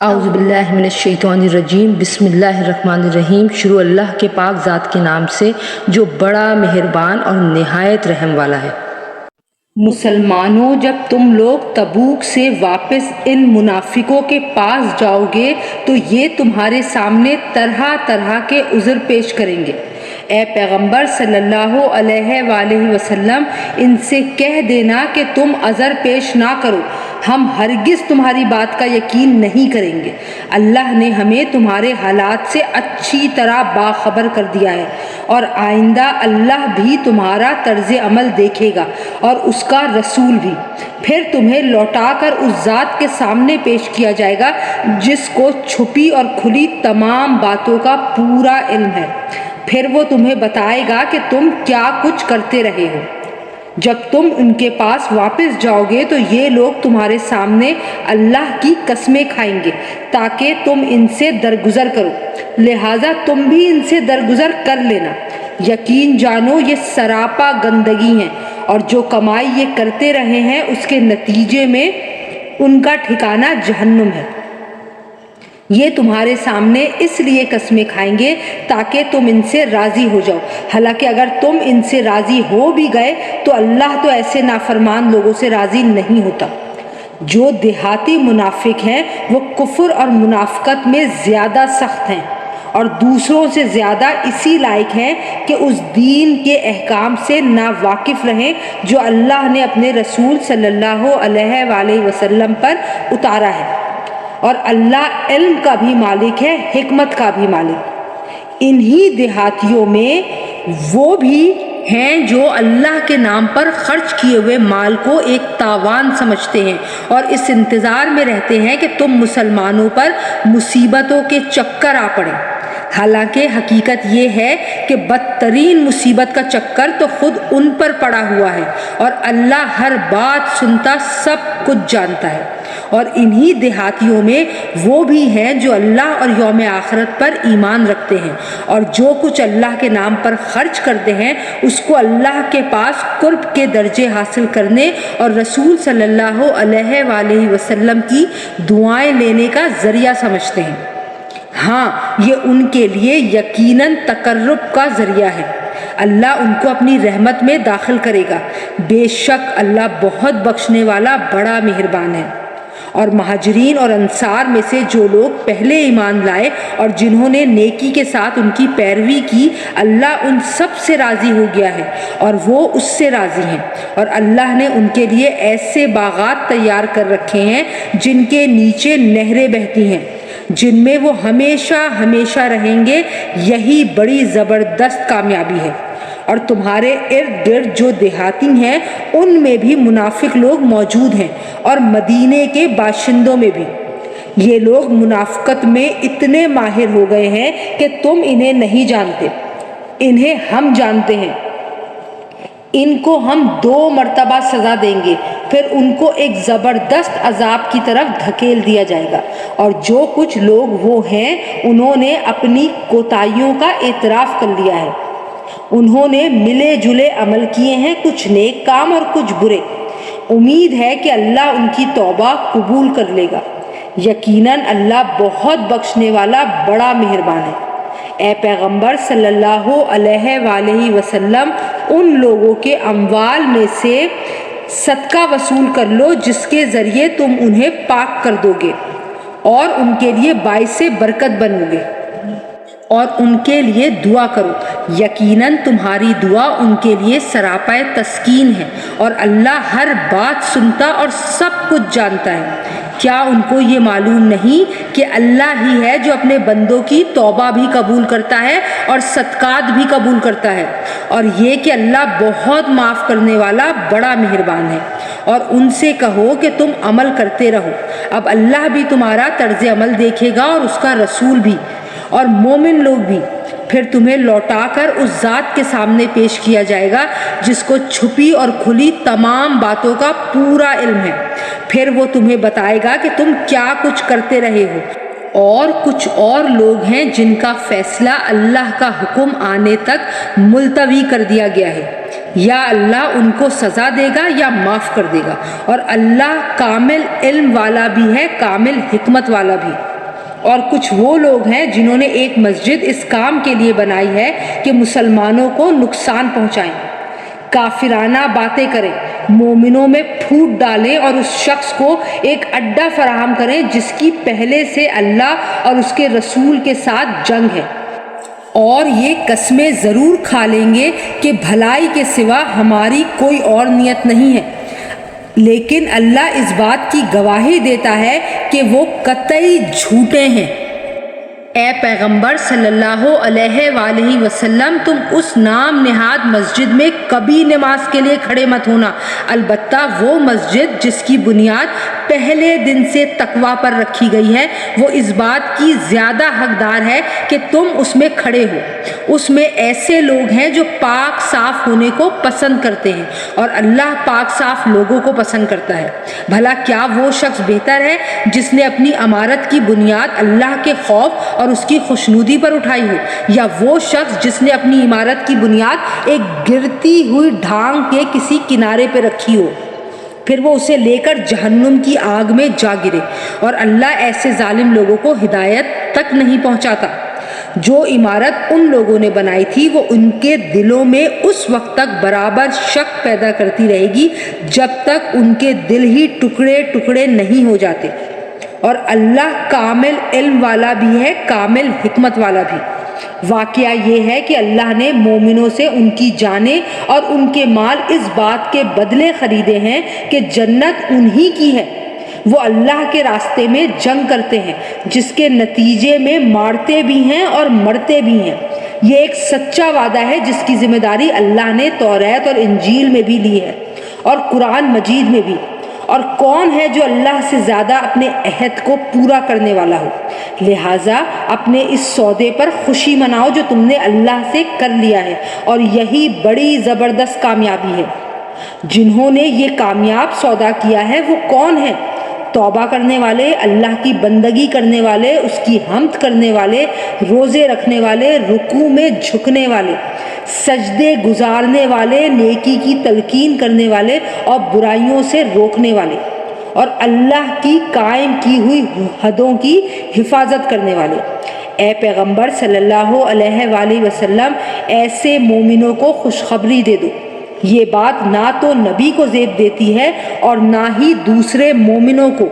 اعوذ باللہ من الشیطان الرجیم، بسم اللہ الرحمن الرحیم۔ شروع اللہ کے پاک ذات کے نام سے جو بڑا مہربان اور نہایت رحم والا ہے۔ مسلمانوں، جب تم لوگ تبوک سے واپس ان منافقوں کے پاس جاؤ گے تو یہ تمہارے سامنے طرح طرح کے عذر پیش کریں گے۔ اے پیغمبر صلی اللہ علیہ وآلہ وسلم، ان سے کہہ دینا کہ تم عذر پیش نہ کرو، ہم ہرگز تمہاری بات کا یقین نہیں کریں گے۔ اللہ نے ہمیں تمہارے حالات سے اچھی طرح باخبر کر دیا ہے، اور آئندہ اللہ بھی تمہارا طرز عمل دیکھے گا اور اس کا رسول بھی۔ پھر تمہیں لوٹا کر اس ذات کے سامنے پیش کیا جائے گا جس کو چھپی اور کھلی تمام باتوں کا پورا علم ہے۔ پھر وہ تمہیں بتائے گا کہ تم کیا کچھ کرتے رہے ہو۔ جب تم ان کے پاس واپس جاؤ گے تو یہ لوگ تمہارے سامنے اللہ کی قسمیں کھائیں گے تاکہ تم ان سے درگزر کرو، لہٰذا تم بھی ان سے درگزر کر لینا۔ یقین جانو یہ سراپا گندگی ہیں، اور جو کمائی یہ کرتے رہے ہیں اس کے نتیجے میں ان کا ٹھکانہ جہنم ہے۔ یہ تمہارے سامنے اس لیے قسمیں کھائیں گے تاکہ تم ان سے راضی ہو جاؤ، حالانکہ اگر تم ان سے راضی ہو بھی گئے تو اللہ تو ایسے نافرمان لوگوں سے راضی نہیں ہوتا۔ جو دیہاتی منافق ہیں وہ کفر اور منافقت میں زیادہ سخت ہیں، اور دوسروں سے زیادہ اسی لائق ہیں کہ اس دین کے احکام سے ناواقف رہیں جو اللہ نے اپنے رسول صلی اللہ علیہ وآلہ وسلم پر اتارا ہے، اور اللہ علم کا بھی مالک ہے، حکمت کا بھی مالک۔ انہی دیہاتیوں میں وہ بھی ہیں جو اللہ کے نام پر خرچ کیے ہوئے مال کو ایک تاوان سمجھتے ہیں اور اس انتظار میں رہتے ہیں کہ تم مسلمانوں پر مصیبتوں کے چکر آ پڑیں، حالانکہ حقیقت یہ ہے کہ بدترین مصیبت کا چکر تو خود ان پر پڑا ہوا ہے، اور اللہ ہر بات سنتا، سب کچھ جانتا ہے۔ اور انہی دیہاتیوں میں وہ بھی ہیں جو اللہ اور یوم آخرت پر ایمان رکھتے ہیں، اور جو کچھ اللہ کے نام پر خرچ کرتے ہیں اس کو اللہ کے پاس قرب کے درجے حاصل کرنے اور رسول صلی اللہ علیہ وآلہ وسلم کی دعائیں لینے کا ذریعہ سمجھتے ہیں۔ ہاں، یہ ان کے لیے یقیناً تقرب کا ذریعہ ہے۔ اللہ ان کو اپنی رحمت میں داخل کرے گا، بے شک اللہ بہت بخشنے والا بڑا مہربان ہے۔ اور مہاجرین اور انصار میں سے جو لوگ پہلے ایمان لائے اور جنہوں نے نیکی کے ساتھ ان کی پیروی کی، اللہ ان سب سے راضی ہو گیا ہے اور وہ اس سے راضی ہیں، اور اللہ نے ان کے لیے ایسے باغات تیار کر رکھے ہیں جن کے نیچے نہریں بہتی ہیں، جن میں وہ ہمیشہ ہمیشہ رہیں گے۔ یہی بڑی زبردست کامیابی ہے۔ اور تمہارے ارد گرد جو دیہاتی ہیں ان میں بھی منافق لوگ موجود ہیں، اور مدینے کے باشندوں میں بھی۔ یہ لوگ منافقت میں اتنے ماہر ہو گئے ہیں کہ تم انہیں نہیں جانتے، انہیں ہم جانتے ہیں۔ ان کو ہم 2 مرتبہ سزا دیں گے، پھر ان کو ایک زبردست عذاب کی طرف دھکیل دیا جائے گا۔ اور جو کچھ لوگ وہ ہیں انہوں نے اپنی کوتاہیوں کا اعتراف کر لیا ہے، انہوں نے ملے جلے عمل کیے ہیں، کچھ نیک کام اور کچھ برے۔ امید ہے کہ اللہ ان کی توبہ قبول کر لے گا، یقیناً اللہ بہت بخشنے والا بڑا مہربان ہے۔ اے پیغمبر صلی اللہ علیہ وآلہ وسلم، ان لوگوں کے اموال میں سے صدقہ وصول کر لو جس کے ذریعے تم انہیں پاک کر دو گے اور ان کے لیے باعث برکت بنو گے، اور ان کے لیے دعا کرو، یقیناً تمہاری دعا ان کے لیے سراپائے تسکین ہے، اور اللہ ہر بات سنتا اور سب کچھ جانتا ہے۔ کیا ان کو یہ معلوم نہیں کہ اللہ ہی ہے جو اپنے بندوں کی توبہ بھی قبول کرتا ہے اور صدقات بھی قبول کرتا ہے، اور یہ کہ اللہ بہت معاف کرنے والا بڑا مہربان ہے۔ اور ان سے کہو کہ تم عمل کرتے رہو، اب اللہ بھی تمہارا طرز عمل دیکھے گا اور اس کا رسول بھی اور مومن لوگ بھی۔ پھر تمہیں لوٹا کر اس ذات کے سامنے پیش کیا جائے گا جس کو چھپی اور کھلی تمام باتوں کا پورا علم ہے۔ پھر وہ تمہیں بتائے گا کہ تم کیا کچھ کرتے رہے ہو۔ اور کچھ اور لوگ ہیں جن کا فیصلہ اللہ کا حکم آنے تک ملتوی کر دیا گیا ہے، یا اللہ ان کو سزا دے گا یا معاف کر دے گا، اور اللہ کامل علم والا بھی ہے، کامل حکمت والا بھی۔ اور کچھ وہ لوگ ہیں جنہوں نے ایک مسجد اس کام کے لیے بنائی ہے کہ مسلمانوں کو نقصان پہنچائیں، کافرانہ باتیں کریں، مومنوں میں پھوٹ ڈالیں اور اس شخص کو ایک اڈا فراہم کریں جس کی پہلے سے اللہ اور اس کے رسول کے ساتھ جنگ ہے، اور یہ قسمیں ضرور کھا لیں گے کہ بھلائی کے سوا ہماری کوئی اور نیت نہیں ہے، لیکن اللہ اس بات کی گواہی دیتا ہے کہ وہ قطعی جھوٹے ہیں۔ اے پیغمبر صلی اللہ علیہ وآلہ وسلم، تم اس نام نہاد مسجد میں کبھی نماز کے لیے کھڑے مت ہونا، البتہ وہ مسجد جس کی بنیاد پہلے دن سے تقوی پر رکھی گئی ہے، وہ اس بات کی زیادہ حقدار ہے کہ تم اس میں کھڑے ہو۔ اس میں ایسے لوگ ہیں جو پاک صاف ہونے کو پسند کرتے ہیں، اور اللہ پاک صاف لوگوں کو پسند کرتا ہے۔ بھلا کیا وہ شخص بہتر ہے جس نے اپنی عمارت کی بنیاد اللہ کے خوف اور اس کی خوشنودی پر اٹھائی ہو، یا وہ شخص جس نے اپنی عمارت کی بنیاد ایک گرتی ہوئی ڈھانگ کے کسی کنارے پہ رکھی ہو، پھر وہ اسے لے کر جہنم کی آگ میں جا گرے، اور اللہ ایسے ظالم لوگوں کو ہدایت تک نہیں پہنچاتا۔ جو عمارت ان لوگوں نے بنائی تھی وہ ان کے دلوں میں اس وقت تک برابر شک پیدا کرتی رہے گی جب تک ان کے دل ہی ٹکڑے ٹکڑے نہیں ہو جاتے، اور اللہ کامل علم والا بھی ہے، کامل حکمت والا بھی۔ واقعہ یہ ہے کہ اللہ نے مومنوں سے ان کی جانیں اور ان کے مال اس بات کے بدلے خریدے ہیں کہ جنت انہی کی ہے، وہ اللہ کے راستے میں جنگ کرتے ہیں، جس کے نتیجے میں مارتے بھی ہیں اور مرتے بھی ہیں۔ یہ ایک سچا وعدہ ہے جس کی ذمہ داری اللہ نے توریت اور انجیل میں بھی لی ہے، اور قرآن مجید میں بھی۔ اور کون ہے جو اللہ سے زیادہ اپنے عہد کو پورا کرنے والا ہو؟ لہٰذا اپنے اس سودے پر خوشی مناؤ جو تم نے اللہ سے کر لیا ہے، اور یہی بڑی زبردست کامیابی ہے۔ جنہوں نے یہ کامیاب سودا کیا ہے وہ کون ہیں؟ توبہ کرنے والے، اللہ کی بندگی کرنے والے، اس کی حمد کرنے والے، روزے رکھنے والے، رکوع میں جھکنے والے، سجدے گزارنے والے، نیکی کی تلقین کرنے والے اور برائیوں سے روکنے والے، اور اللہ کی قائم کی ہوئی حدوں کی حفاظت کرنے والے۔ اے پیغمبر صلی اللہ علیہ وآلہ وسلم، ایسے مومنوں کو خوشخبری دے دو۔ یہ بات نہ تو نبی کو زیب دیتی ہے اور نہ ہی دوسرے مومنوں کو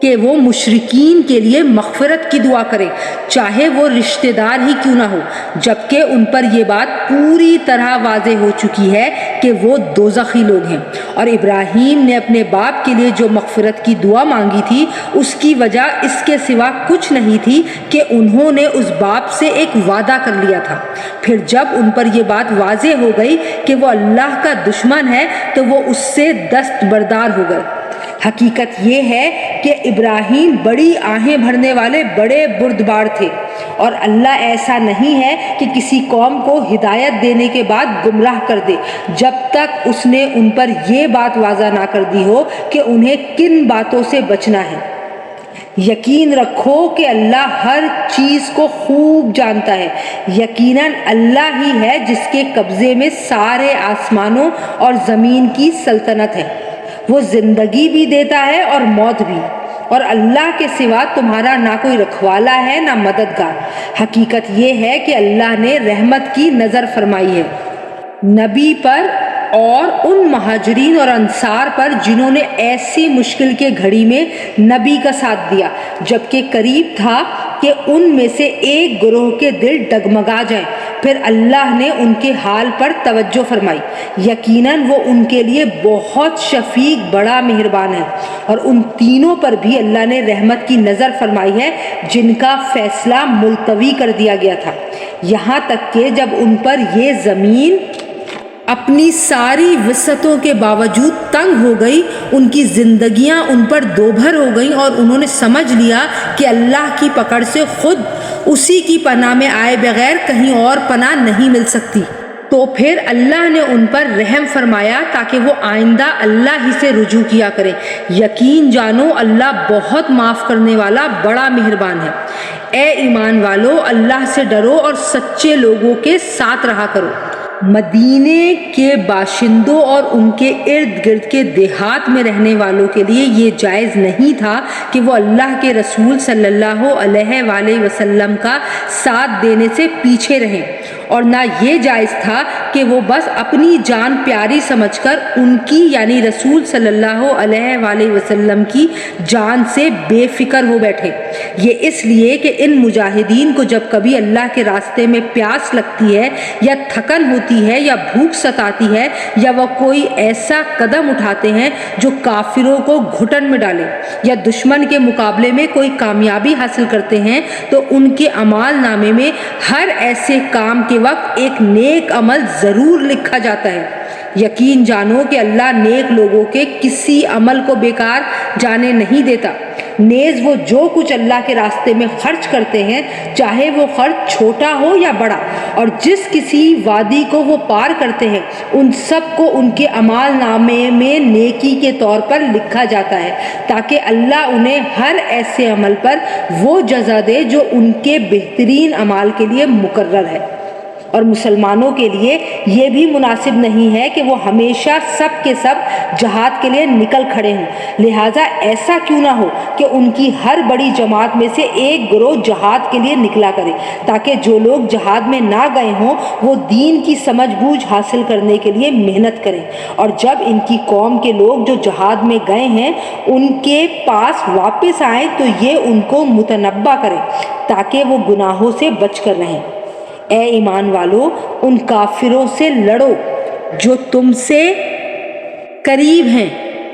کہ وہ مشرکین کے لیے مغفرت کی دعا کریں، چاہے وہ رشتہ دار ہی کیوں نہ ہو، جبکہ ان پر یہ بات پوری طرح واضح ہو چکی ہے کہ وہ دوزخی لوگ ہیں۔ اور ابراہیم نے اپنے باپ کے لیے جو مغفرت کی دعا مانگی تھی، اس کی وجہ اس کے سوا کچھ نہیں تھی کہ انہوں نے اس باپ سے ایک وعدہ کر لیا تھا۔ پھر جب ان پر یہ بات واضح ہو گئی کہ وہ اللہ کا دشمن ہے تو وہ اس سے دستبردار ہو گئے۔ حقیقت یہ ہے کہ ابراہیم بڑی آہیں بھرنے والے بڑے بردبار تھے، اور اللہ ایسا نہیں ہے کہ کسی قوم کو ہدایت دینے کے بعد گمراہ کر دے جب تک اس نے ان پر یہ بات واضح نہ کر دی ہو کہ انہیں کن باتوں سے بچنا ہے۔ یقین رکھو کہ اللہ ہر چیز کو خوب جانتا ہے۔ یقیناً اللہ ہی ہے جس کے قبضے میں سارے آسمانوں اور زمین کی سلطنت ہے، وہ زندگی بھی دیتا ہے اور موت بھی، اور اللہ کے سوا تمہارا نہ کوئی رکھوالا ہے نہ مددگار۔ حقیقت یہ ہے کہ اللہ نے رحمت کی نظر فرمائی ہے نبی پر اور ان مہاجرین اور انصار پر جنہوں نے ایسی مشکل کے گھڑی میں نبی کا ساتھ دیا، جبکہ قریب تھا کہ ان میں سے ایک گروہ کے دل ڈگمگا جائیں۔ پھر اللہ نے ان کے حال پر توجہ فرمائی، یقیناً وہ ان کے لیے بہت شفیق بڑا مہربان ہے۔ اور ان تینوں پر بھی اللہ نے رحمت کی نظر فرمائی ہے جن کا فیصلہ ملتوی کر دیا گیا تھا، یہاں تک کہ جب ان پر یہ زمین اپنی ساری وسعتوں کے باوجود تنگ ہو گئی، ان کی زندگیاں ان پر دوبھر ہو گئیں، اور انہوں نے سمجھ لیا کہ اللہ کی پکڑ سے خود اسی کی پناہ میں آئے بغیر کہیں اور پناہ نہیں مل سکتی۔ تو پھر اللہ نے ان پر رحم فرمایا تاکہ وہ آئندہ اللہ ہی سے رجوع کیا کریں۔ یقین جانو اللہ بہت معاف کرنے والا بڑا مہربان ہے۔ اے ایمان والو، اللہ سے ڈرو اور سچے لوگوں کے ساتھ رہا کرو۔ مدینے کے باشندوں اور ان کے ارد گرد کے دیہات میں رہنے والوں کے لیے یہ جائز نہیں تھا کہ وہ اللہ کے رسول صلی اللہ علیہ وآلہ وسلم کا ساتھ دینے سے پیچھے رہیں، اور نہ یہ جائز تھا کہ وہ بس اپنی جان پیاری سمجھ کر ان کی یعنی رسول صلی اللہ علیہ وآلہ وسلم کی جان سے بے فکر ہو بیٹھے۔ یہ اس لیے کہ ان مجاہدین کو جب کبھی اللہ کے راستے میں پیاس لگتی ہے یا تھکن ہوتی ہے یا بھوک ستاتی ہے یا وہ کوئی ایسا قدم اٹھاتے ہیں جو کافروں کو گھٹن میں ڈالے یا دشمن کے مقابلے میں کوئی کامیابی حاصل کرتے ہیں، تو ان کے اعمال نامے میں ہر ایسے کام کے وقت ایک نیک عمل ضرور لکھا جاتا ہے۔ یقین جانو کہ اللہ نیک لوگوں کے کسی عمل کو بیکار جانے نہیں دیتا۔ نیز وہ جو کچھ اللہ کے راستے میں خرچ کرتے ہیں، چاہے وہ خرچ چھوٹا ہو یا بڑا، اور جس کسی وادی کو وہ پار کرتے ہیں، ان سب کو ان کے اعمال نامے میں نیکی کے طور پر لکھا جاتا ہے، تاکہ اللہ انہیں ہر ایسے عمل پر وہ جزا دے جو ان کے بہترین اعمال کے لیے مقرر ہے۔ اور مسلمانوں کے لیے یہ بھی مناسب نہیں ہے کہ وہ ہمیشہ سب کے سب جہاد کے لیے نکل کھڑے ہوں، لہٰذا ایسا کیوں نہ ہو کہ ان کی ہر بڑی جماعت میں سے ایک گروہ جہاد کے لیے نکلا کرے، تاکہ جو لوگ جہاد میں نہ گئے ہوں وہ دین کی سمجھ بوجھ حاصل کرنے کے لیے محنت کریں، اور جب ان کی قوم کے لوگ جو جہاد میں گئے ہیں ان کے پاس واپس آئیں تو یہ ان کو متنبہ کریں تاکہ وہ گناہوں سے بچ کر رہیں۔ اے ایمان والو، ان کافروں سے لڑو جو تم سے قریب ہیں،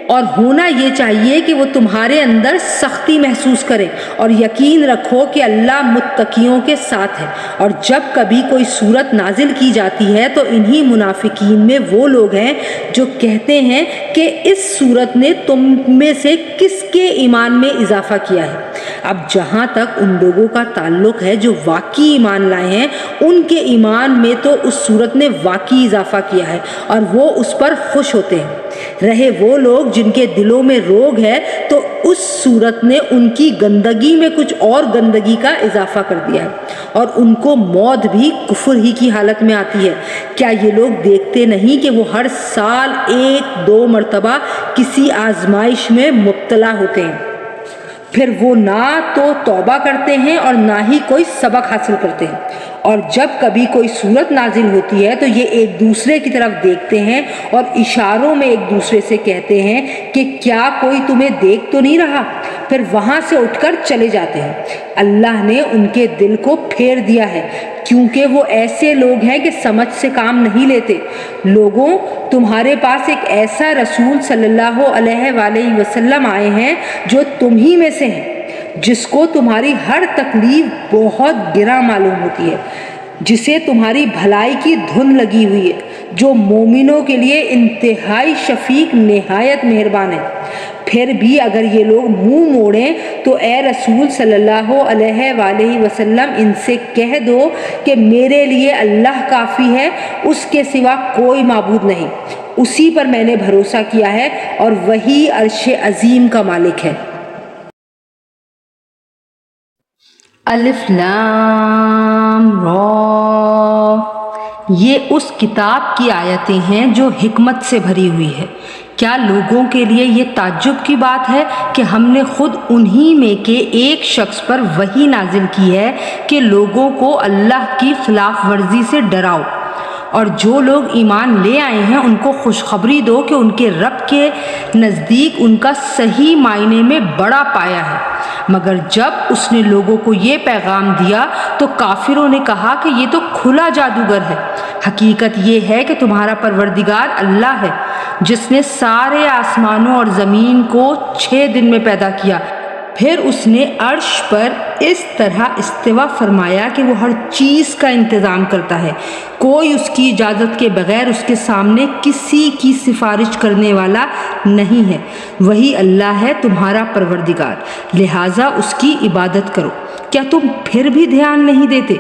اور ہونا یہ چاہیے کہ وہ تمہارے اندر سختی محسوس کریں، اور یقین رکھو کہ اللہ متقیوں کے ساتھ ہے۔ اور جب کبھی کوئی صورت نازل کی جاتی ہے تو انہی منافقین میں وہ لوگ ہیں جو کہتے ہیں کہ اس صورت نے تم میں سے کس کے ایمان میں اضافہ کیا ہے۔ اب جہاں تک ان لوگوں کا تعلق ہے جو واقعی ایمان لائے ہیں، ان کے ایمان میں تو اس صورت نے واقعی اضافہ کیا ہے اور وہ اس پر خوش ہوتے ہیں۔ رہے وہ لوگ جن کے دلوں میں روگ ہے تو اس صورت نے ان کی گندگی میں کچھ اور گندگی کا اضافہ کر دیا ہے، اور ان کو موت بھی کفر ہی کی حالت میں آتی ہے۔ کیا یہ لوگ دیکھتے نہیں کہ وہ ہر سال 1-2 مرتبہ کسی آزمائش میں مبتلا ہوتے ہیں، پھر وہ نہ تو توبہ کرتے ہیں اور نہ ہی کوئی سبق حاصل کرتے ہیں، اور جب کبھی کوئی صورت نازل ہوتی ہے تو یہ ایک دوسرے کی طرف دیکھتے ہیں اور اشاروں میں ایک دوسرے سے کہتے ہیں کہ کیا کوئی تمہیں دیکھ تو نہیں رہا، پھر وہاں سے اٹھ کر چلے جاتے ہیں۔ اللہ نے ان کے دل کو پھیر دیا ہے، کیونکہ وہ ایسے لوگ ہیں کہ سمجھ سے کام نہیں لیتے۔ لوگوں، تمہارے پاس ایک ایسا رسول صلی اللہ علیہ وآلہ وسلم آئے ہیں جو تم ہی میں سے ہیں، جس کو تمہاری ہر تکلیف بہت گراں معلوم ہوتی ہے، جسے تمہاری بھلائی کی دھن لگی ہوئی ہے، جو مومنوں کے لیے انتہائی شفیق نہایت مہربان ہے۔ پھر بھی اگر یہ لوگ منہ موڑیں تو اے رسول صلی اللہ علیہ وآلہ وسلم ان سے کہہ دو کہ میرے لیے اللہ کافی ہے، اس کے سوا کوئی معبود نہیں، اسی پر میں نے بھروسہ کیا ہے اور وہی عرش عظیم کا مالک ہے۔ الف لام را، یہ اس کتاب کی آیتیں ہیں جو حکمت سے بھری ہوئی ہے۔ کیا لوگوں کے لیے یہ تعجب کی بات ہے کہ ہم نے خود انہی میں کے ایک شخص پر وحی نازل کی ہے کہ لوگوں کو اللہ کی خلاف ورزی سے ڈراؤ، اور جو لوگ ایمان لے آئے ہیں ان کو خوشخبری دو کہ ان کے رب کے نزدیک ان کا صحیح معنی میں بڑا پایا ہے۔ مگر جب اس نے لوگوں کو یہ پیغام دیا تو کافروں نے کہا کہ یہ تو کھلا جادوگر ہے۔ حقیقت یہ ہے کہ تمہارا پروردگار اللہ ہے، جس نے سارے آسمانوں اور زمین کو 6 دن میں پیدا کیا، پھر اس نے عرش پر اس طرح استوا فرمایا کہ وہ ہر چیز کا انتظام کرتا ہے، کوئی اس کی اجازت کے بغیر اس کے سامنے کسی کی سفارش کرنے والا نہیں ہے۔ وہی اللہ ہے تمہارا پروردگار، لہٰذا اس کی عبادت کرو۔ کیا تم پھر بھی دھیان نہیں دیتے؟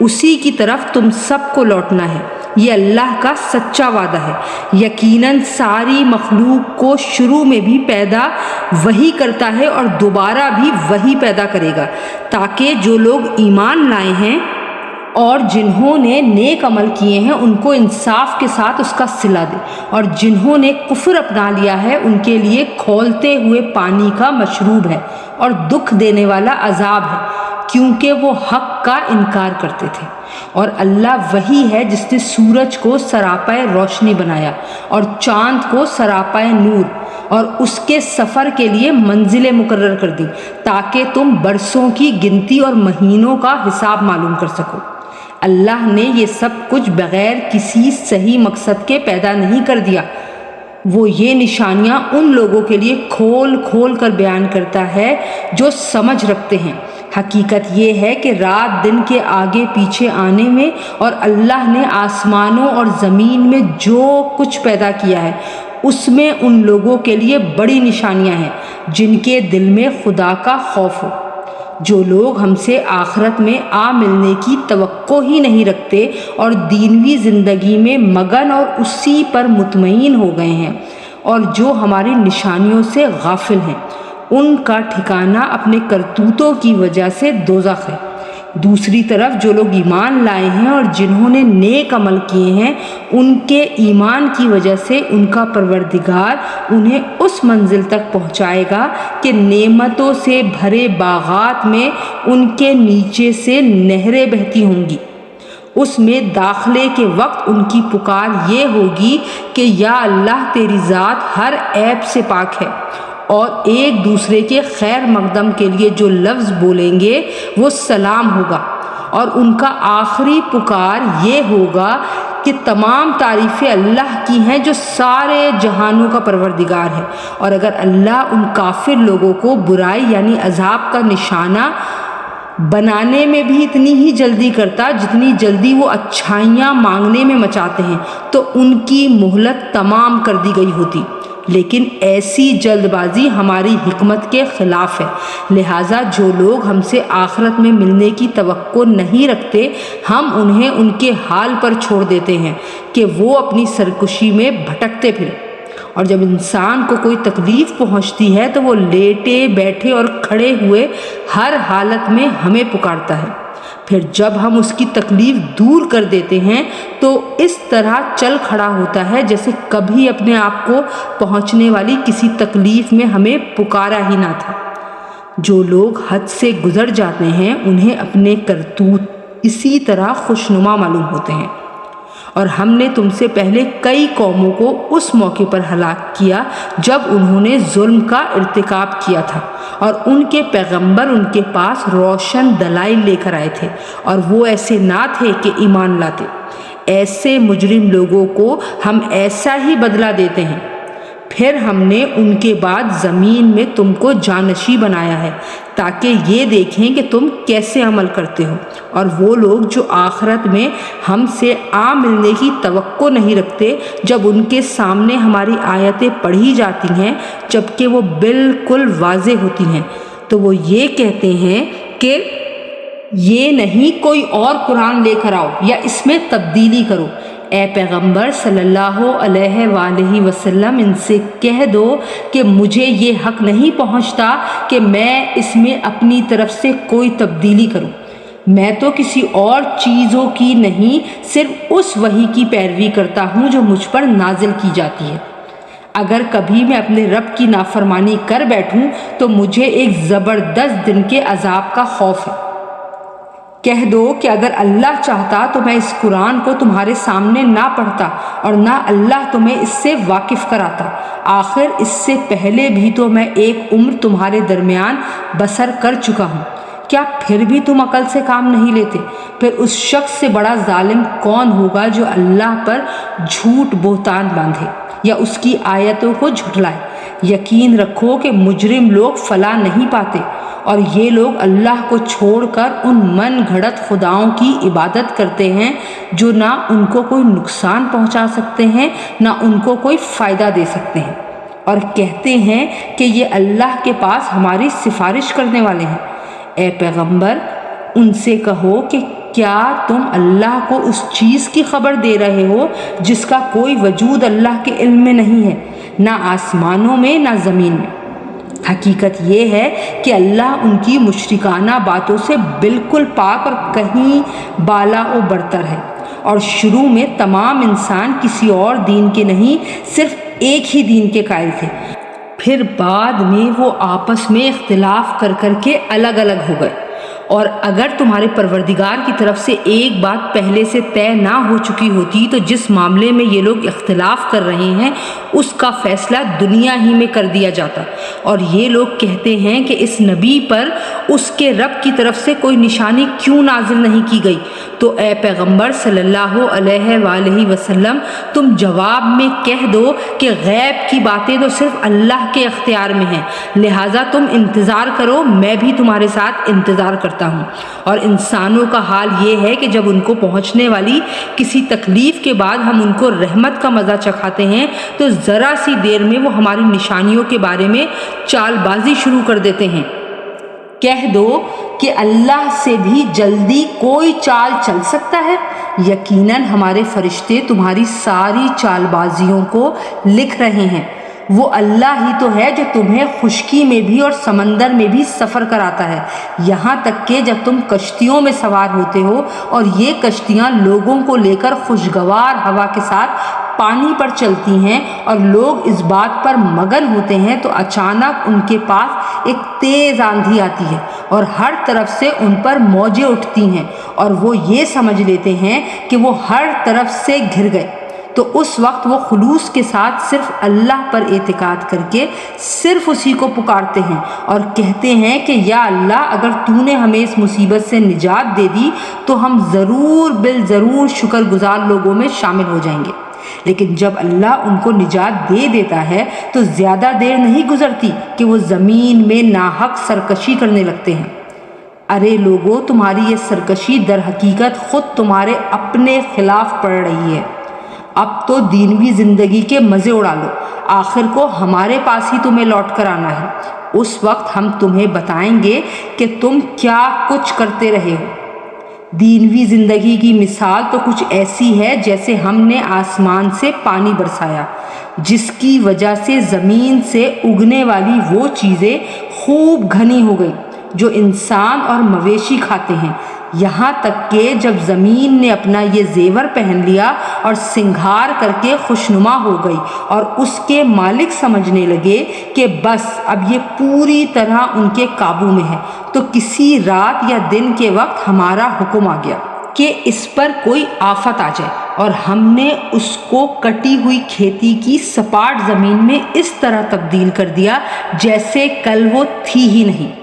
اسی کی طرف تم سب کو لوٹنا ہے۔ یہ اللہ کا سچا وعدہ ہے۔ یقیناً ساری مخلوق کو شروع میں بھی پیدا وہی کرتا ہے اور دوبارہ بھی وہی پیدا کرے گا، تاکہ جو لوگ ایمان لائے ہیں اور جنہوں نے نیک عمل کیے ہیں ان کو انصاف کے ساتھ اس کا صلہ دے، اور جنہوں نے کفر اپنا لیا ہے ان کے لیے کھولتے ہوئے پانی کا مشروب ہے اور دکھ دینے والا عذاب ہے، کیونکہ وہ حق کا انکار کرتے تھے۔ اور اللہ وہی ہے جس نے سورج کو سراپائے روشنی بنایا اور چاند کو سراپائے نور، اور اس کے سفر کے لیے منزلیں مقرر کر دیں تاکہ تم برسوں کی گنتی اور مہینوں کا حساب معلوم کر سکو۔ اللہ نے یہ سب کچھ بغیر کسی صحیح مقصد کے پیدا نہیں کر دیا۔ وہ یہ نشانیاں ان لوگوں کے لیے کھول کھول کر بیان کرتا ہے جو سمجھ رکھتے ہیں۔ حقیقت یہ ہے کہ رات دن کے آگے پیچھے آنے میں اور اللہ نے آسمانوں اور زمین میں جو کچھ پیدا کیا ہے اس میں ان لوگوں کے لیے بڑی نشانیاں ہیں جن کے دل میں خدا کا خوف ہو۔ جو لوگ ہم سے آخرت میں آ ملنے کی توقع ہی نہیں رکھتے اور دینوی زندگی میں مگن اور اسی پر مطمئن ہو گئے ہیں، اور جو ہماری نشانیوں سے غافل ہیں، ان کا ٹھکانہ اپنے کرتوتوں کی وجہ سے دوزخ ہے۔ دوسری طرف جو لوگ ایمان لائے ہیں اور جنہوں نے نیک عمل کیے ہیں، ان کے ایمان کی وجہ سے ان کا پروردگار انہیں اس منزل تک پہنچائے گا کہ نعمتوں سے بھرے باغات میں ان کے نیچے سے نہریں بہتی ہوں گی۔ اس میں داخلے کے وقت ان کی پکار یہ ہوگی کہ یا اللہ تیری ذات ہر عیب سے پاک ہے، اور ایک دوسرے کے خیر مقدم کے لیے جو لفظ بولیں گے وہ سلام ہوگا، اور ان کا آخری پکار یہ ہوگا کہ تمام تعریفیں اللہ کی ہیں جو سارے جہانوں کا پروردگار ہے۔ اور اگر اللہ ان کافر لوگوں کو برائی یعنی عذاب کا نشانہ بنانے میں بھی اتنی ہی جلدی کرتا جتنی جلدی وہ اچھائیاں مانگنے میں مچاتے ہیں تو ان کی مہلت تمام کر دی گئی ہوتی، لیکن ایسی جلد بازی ہماری حکمت کے خلاف ہے۔ لہٰذا جو لوگ ہم سے آخرت میں ملنے کی توقع نہیں رکھتے، ہم انہیں ان کے حال پر چھوڑ دیتے ہیں کہ وہ اپنی سرکشی میں بھٹکتے پھریں۔ اور جب انسان کو کوئی تکلیف پہنچتی ہے تو وہ لیٹے بیٹھے اور کھڑے ہوئے ہر حالت میں ہمیں پکارتا ہے، پھر جب ہم اس کی تکلیف دور کر دیتے ہیں تو اس طرح چل کھڑا ہوتا ہے جیسے کبھی اپنے آپ کو پہنچنے والی کسی تکلیف میں ہمیں پکارا ہی نہ تھا۔ جو لوگ حد سے گزر جاتے ہیں انہیں اپنے کرتوت اسی طرح خوشنما معلوم ہوتے ہیں، اور ہم نے تم سے پہلے کئی قوموں کو اس موقع پر ہلاک کیا جب انہوں نے ظلم کا ارتکاب کیا تھا، اور ان کے پیغمبر ان کے پاس روشن دلائل لے کر آئے تھے اور وہ ایسے نہ تھے کہ ایمان لاتے۔ ایسے مجرم لوگوں کو ہم ایسا ہی بدلہ دیتے ہیں۔ پھر ہم نے ان کے بعد زمین میں تم کو جانشین بنایا ہے تاکہ یہ دیکھیں کہ تم کیسے عمل کرتے ہو، اور وہ لوگ جو آخرت میں ہم سے آ ملنے کی توقع نہیں رکھتے، جب ان کے سامنے ہماری آیتیں پڑھی جاتی ہیں جبکہ وہ بالکل واضح ہوتی ہیں تو وہ یہ کہتے ہیں کہ یہ نہیں کوئی اور قرآن لے کر آؤ یا اس میں تبدیلی کرو۔ اے پیغمبر صلی اللہ علیہ وآلہ وسلم ان سے کہہ دو کہ مجھے یہ حق نہیں پہنچتا کہ میں اس میں اپنی طرف سے کوئی تبدیلی کروں۔ میں تو کسی اور چیزوں کی نہیں، صرف اس وحی کی پیروی کرتا ہوں جو مجھ پر نازل کی جاتی ہے۔ اگر کبھی میں اپنے رب کی نافرمانی کر بیٹھوں تو مجھے ایک زبردست دن کے عذاب کا خوف ہے۔ کہہ دو کہ اگر اللہ چاہتا تو میں اس قرآن کو تمہارے سامنے نہ پڑھتا اور نہ اللہ تمہیں اس سے واقف کراتا۔ آخر اس سے پہلے بھی تو میں ایک عمر تمہارے درمیان بسر کر چکا ہوں، کیا پھر بھی تم عقل سے کام نہیں لیتے؟ پھر اس شخص سے بڑا ظالم کون ہوگا جو اللہ پر جھوٹ بہتان باندھے یا اس کی آیتوں کو جھٹلائے؟ یقین رکھو کہ مجرم لوگ فلاح نہیں پاتے، اور یہ لوگ اللہ کو چھوڑ کر ان من گھڑت خداؤں کی عبادت کرتے ہیں جو نہ ان کو کوئی نقصان پہنچا سکتے ہیں نہ ان کو کوئی فائدہ دے سکتے ہیں، اور کہتے ہیں کہ یہ اللہ کے پاس ہماری سفارش کرنے والے ہیں۔ اے پیغمبر ان سے کہو کہ کیا تم اللہ کو اس چیز کی خبر دے رہے ہو جس کا کوئی وجود اللہ کے علم میں نہیں ہے، نہ آسمانوں میں نہ زمین میں؟ حقیقت یہ ہے کہ اللہ ان کی مشرکانہ باتوں سے بالکل پاک اور کہیں بالا و برتر ہے، اور شروع میں تمام انسان کسی اور دین کے نہیں، صرف ایک ہی دین کے قائل تھے، پھر بعد میں وہ آپس میں اختلاف کر کے الگ الگ ہو گئے۔ اور اگر تمہارے پروردگار کی طرف سے ایک بات پہلے سے طے نہ ہو چکی ہوتی تو جس معاملے میں یہ لوگ اختلاف کر رہے ہیں اس کا فیصلہ دنیا ہی میں کر دیا جاتا، اور یہ لوگ کہتے ہیں کہ اس نبی پر اس کے رب کی طرف سے کوئی نشانی کیوں نازل نہیں کی گئی؟ تو اے پیغمبر صلی اللہ علیہ وآلہ وسلم، تم جواب میں کہہ دو کہ غیب کی باتیں تو صرف اللہ کے اختیار میں ہیں، لہٰذا تم انتظار کرو، میں بھی تمہارے ساتھ انتظار کرتا ہوں۔ اور انسانوں کا حال یہ ہے کہ جب ان کو پہنچنے والی کسی تکلیف کے بعد ہم ان کو رحمت کا مزہ چکھاتے ہیں تو ذرا سی دیر میں وہ ہماری نشانیوں کے بارے میں چال بازی شروع کر دیتے ہیں۔ کہہ دو کہ اللہ سے بھی جلدی کوئی چال چل سکتا ہے؟ یقیناً ہمارے فرشتے تمہاری ساری چال بازیوں کو لکھ رہے ہیں۔ وہ اللہ ہی تو ہے جو تمہیں خشکی میں بھی اور سمندر میں بھی سفر کراتا ہے، یہاں تک کہ جب تم کشتیوں میں سوار ہوتے ہو اور یہ کشتیاں لوگوں کو لے کر خوشگوار ہوا کے ساتھ پانی پر چلتی ہیں اور لوگ اس بات پر مگن ہوتے ہیں تو اچانک ان کے پاس ایک تیز آندھی آتی ہے اور ہر طرف سے ان پر موجیں اٹھتی ہیں اور وہ یہ سمجھ لیتے ہیں کہ وہ ہر طرف سے گھر گئے، تو اس وقت وہ خلوص کے ساتھ صرف اللہ پر اعتقاد کر کے صرف اسی کو پکارتے ہیں اور کہتے ہیں کہ یا اللہ، اگر تو نے ہمیں اس مصیبت سے نجات دے دی تو ہم ضرور شکر گزار لوگوں میں شامل ہو جائیں گے۔ لیکن جب اللہ ان کو نجات دے دیتا ہے تو زیادہ دیر نہیں گزرتی کہ وہ زمین میں ناحق سرکشی کرنے لگتے ہیں۔ ارے لوگو، تمہاری یہ سرکشی در حقیقت خود تمہارے اپنے خلاف پڑ رہی ہے۔ اب تو دینوی زندگی کے مزے اڑا لو، آخر کو ہمارے پاس ہی تمہیں لوٹ کر آنا ہے، اس وقت ہم تمہیں بتائیں گے کہ تم کیا کچھ کرتے رہے ہو۔ دینوی زندگی کی مثال تو کچھ ایسی ہے جیسے ہم نے آسمان سے پانی برسایا جس کی وجہ سے زمین سے اگنے والی وہ چیزیں خوب گھنی ہو گئیں جو انسان اور مویشی کھاتے ہیں، یہاں تک کہ جب زمین نے اپنا یہ زیور پہن لیا اور سنگھار کر کے خوشنما ہو گئی اور اس کے مالک سمجھنے لگے کہ بس اب یہ پوری طرح ان کے قابو میں ہے، تو کسی رات یا دن کے وقت ہمارا حکم آ گیا کہ اس پر کوئی آفت آ جائے، اور ہم نے اس کو کٹی ہوئی کھیتی کی سپاٹ زمین میں اس طرح تبدیل کر دیا جیسے کل وہ تھی ہی نہیں۔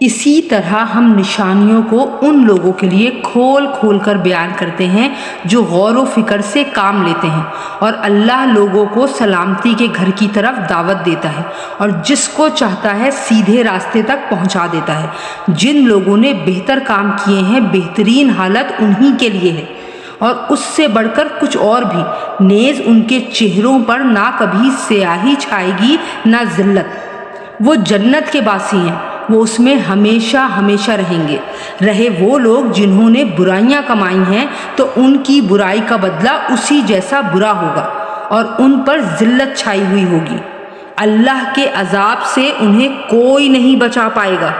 اسی طرح ہم نشانیوں کو ان لوگوں کے لیے کھول کھول کر بیان کرتے ہیں جو غور و فکر سے کام لیتے ہیں، اور اللہ لوگوں کو سلامتی کے گھر کی طرف دعوت دیتا ہے اور جس کو چاہتا ہے سیدھے راستے تک پہنچا دیتا ہے۔ جن لوگوں نے بہتر کام کیے ہیں بہترین حالت انہی کے لیے ہے، اور اس سے بڑھ کر کچھ اور بھی، نیز ان کے چہروں پر نہ کبھی سیاہی چھائے گی نہ ذلت۔ وہ جنت کے باسی ہیں، وہ اس میں ہمیشہ ہمیشہ رہیں گے۔ رہے وہ لوگ جنہوں نے برائیاں کمائی ہیں تو ان کی برائی کا بدلہ اسی جیسا برا ہوگا اور ان پر ذلت چھائی ہوئی ہوگی۔ اللہ کے عذاب سے انہیں کوئی نہیں بچا پائے گا۔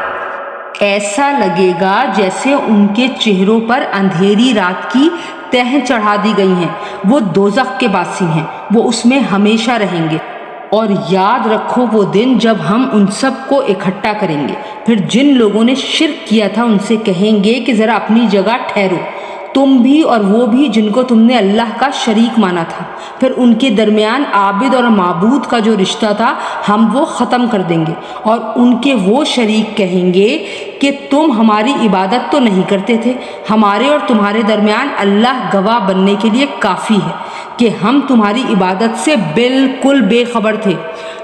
ایسا لگے گا جیسے ان کے چہروں پر اندھیری رات کی تہ چڑھا دی گئی ہیں۔ وہ دوزخ کے باسی ہیں، وہ اس میں ہمیشہ رہیں گے۔ اور یاد رکھو وہ دن جب ہم ان سب کو اکٹھا کریں گے، پھر جن لوگوں نے شرک کیا تھا ان سے کہیں گے کہ ذرا اپنی جگہ ٹھہرو، تم بھی اور وہ بھی جن کو تم نے اللہ کا شریک مانا تھا، پھر ان کے درمیان عابد اور معبود کا جو رشتہ تھا ہم وہ ختم کر دیں گے، اور ان کے وہ شریک کہیں گے کہ تم ہماری عبادت تو نہیں کرتے تھے، ہمارے اور تمہارے درمیان اللہ گواہ بننے کے لیے کافی ہے کہ ہم تمہاری عبادت سے بالکل بے خبر تھے۔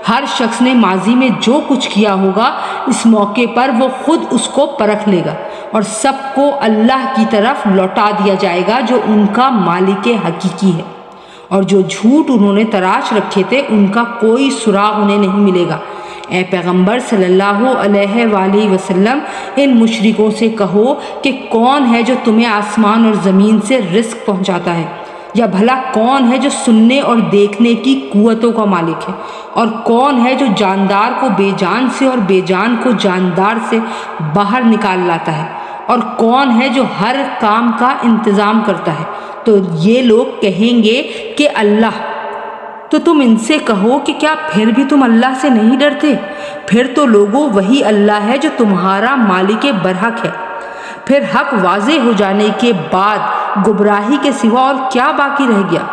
ہر شخص نے ماضی میں جو کچھ کیا ہوگا اس موقع پر وہ خود اس کو پرکھ لے گا، اور سب کو اللہ کی طرف لوٹا دیا جائے گا جو ان کا مالک حقیقی ہے، اور جو جھوٹ انہوں نے تراش رکھے تھے ان کا کوئی سراغ انہیں نہیں ملے گا۔ اے پیغمبر صلی اللہ علیہ وآلہ وسلم ان مشرکوں سے کہو کہ کون ہے جو تمہیں آسمان اور زمین سے رزق پہنچاتا ہے، یا بھلا کون ہے جو سننے اور دیکھنے کی قوتوں کا مالک ہے، اور کون ہے جو جاندار کو بے جان سے اور بے جان کو جاندار سے باہر نکال لاتا ہے، اور کون ہے جو ہر کام کا انتظام کرتا ہے؟ تو یہ لوگ کہیں گے کہ اللہ۔ تو تم ان سے کہو کہ کیا پھر بھی تم اللہ سے نہیں ڈرتے؟ پھر تو لوگوں وہی اللہ ہے جو تمہارا مالک برحق ہے۔ پھر حق واضح ہو جانے کے بعد گمراہی کے سوا اور کیا باقی رہ گیا؟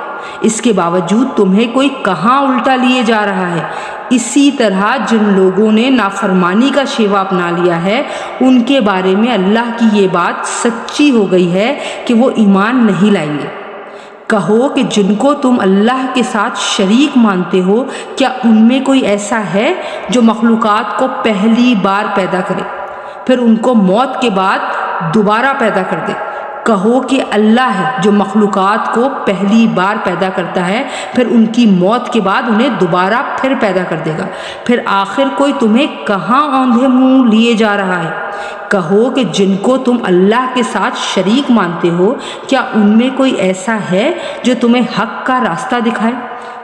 اس کے باوجود تمہیں کوئی کہاں الٹا لیے جا رہا ہے۔ اسی طرح جن لوگوں نے نافرمانی کا شیوا اپنا لیا ہے ان کے بارے میں اللہ کی یہ بات سچی ہو گئی ہے کہ وہ ایمان نہیں لائیں گے۔ کہو کہ جن کو تم اللہ کے ساتھ شریک مانتے ہو، کیا ان میں کوئی ایسا ہے جو مخلوقات کو پہلی بار پیدا کرے پھر ان کو موت کے بعد دوبارہ پیدا کر دے؟ کہو کہ اللہ ہے جو مخلوقات کو پہلی بار پیدا کرتا ہے پھر ان کی موت کے بعد انہیں دوبارہ پھر پیدا کر دے گا۔ پھر آخر کوئی تمہیں کہاں اوندھے منہ لیے جا رہا ہے؟ کہو کہ جن کو تم اللہ کے ساتھ شریک مانتے ہو، کیا ان میں کوئی ایسا ہے جو تمہیں حق کا راستہ دکھائے؟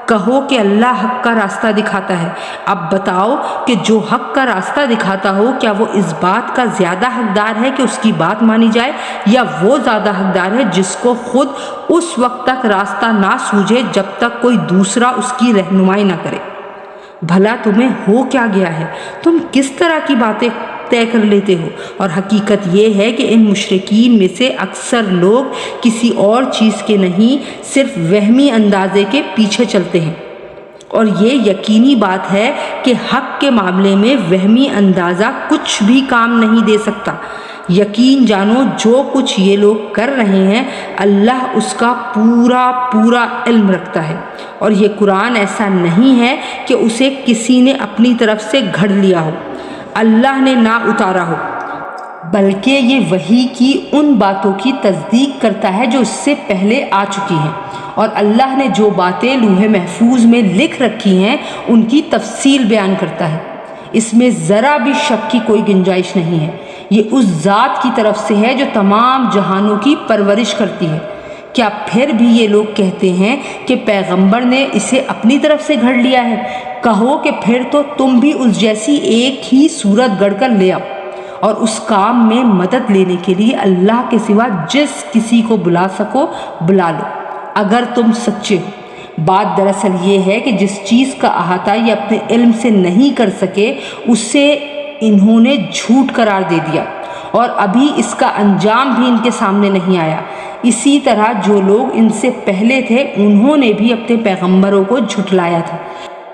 کہو کہ اللہ حق کا راستہ دکھاتا ہے۔ اب بتاؤ کہ جو حق کا راستہ دکھاتا ہو کیا وہ اس بات کا زیادہ حقدار ہے کہ اس کی بات مانی جائے، یا وہ زیادہ حقدار ہے جس کو خود اس وقت تک راستہ نہ سوجھے جب تک کوئی دوسرا اس کی رہنمائی نہ کرے؟ بھلا تمہیں ہو کیا گیا ہے؟ تم کس طرح کی باتیں طے کر لیتے ہو؟ اور حقیقت یہ ہے کہ ان مشرکین میں سے اکثر لوگ کسی اور چیز کے نہیں، صرف وہمی اندازے کے پیچھے چلتے ہیں، اور یہ یقینی بات ہے کہ حق کے معاملے میں وہمی اندازہ کچھ بھی کام نہیں دے سکتا۔ یقین جانو جو کچھ یہ لوگ کر رہے ہیں اللہ اس کا پورا علم رکھتا ہے، اور یہ قرآن ایسا نہیں ہے کہ اسے کسی نے اپنی طرف سے گھڑ لیا ہو، اللہ نے نہ اتارا ہو، بلکہ یہ وحی کی ان باتوں کی تصدیق کرتا ہے جو اس سے پہلے آ چکی ہیں، اور اللہ نے جو باتیں لوح محفوظ میں لکھ رکھی ہیں ان کی تفصیل بیان کرتا ہے۔ اس میں ذرا بھی شک کی کوئی گنجائش نہیں ہے۔ یہ اس ذات کی طرف سے ہے جو تمام جہانوں کی پرورش کرتی ہے۔ کیا پھر بھی یہ لوگ کہتے ہیں کہ پیغمبر نے اسے اپنی طرف سے گھڑ لیا ہے؟ کہو کہ پھر تو تم بھی اس جیسی ایک ہی صورت گڑھ کر لے آؤ، اور اس کام میں مدد لینے کے لیے اللہ کے سوا جس کسی کو بلا سکو بلا لو، اگر تم سچے ہو۔ بات دراصل یہ ہے کہ جس چیز کا احاطہ یہ اپنے علم سے نہیں کر سکے اسے انہوں نے جھوٹ قرار دے دیا، اور ابھی اس کا انجام بھی ان کے سامنے نہیں آیا۔ اسی طرح جو لوگ ان سے پہلے تھے انہوں نے بھی اپنے پیغمبروں کو جھٹلایا تھا۔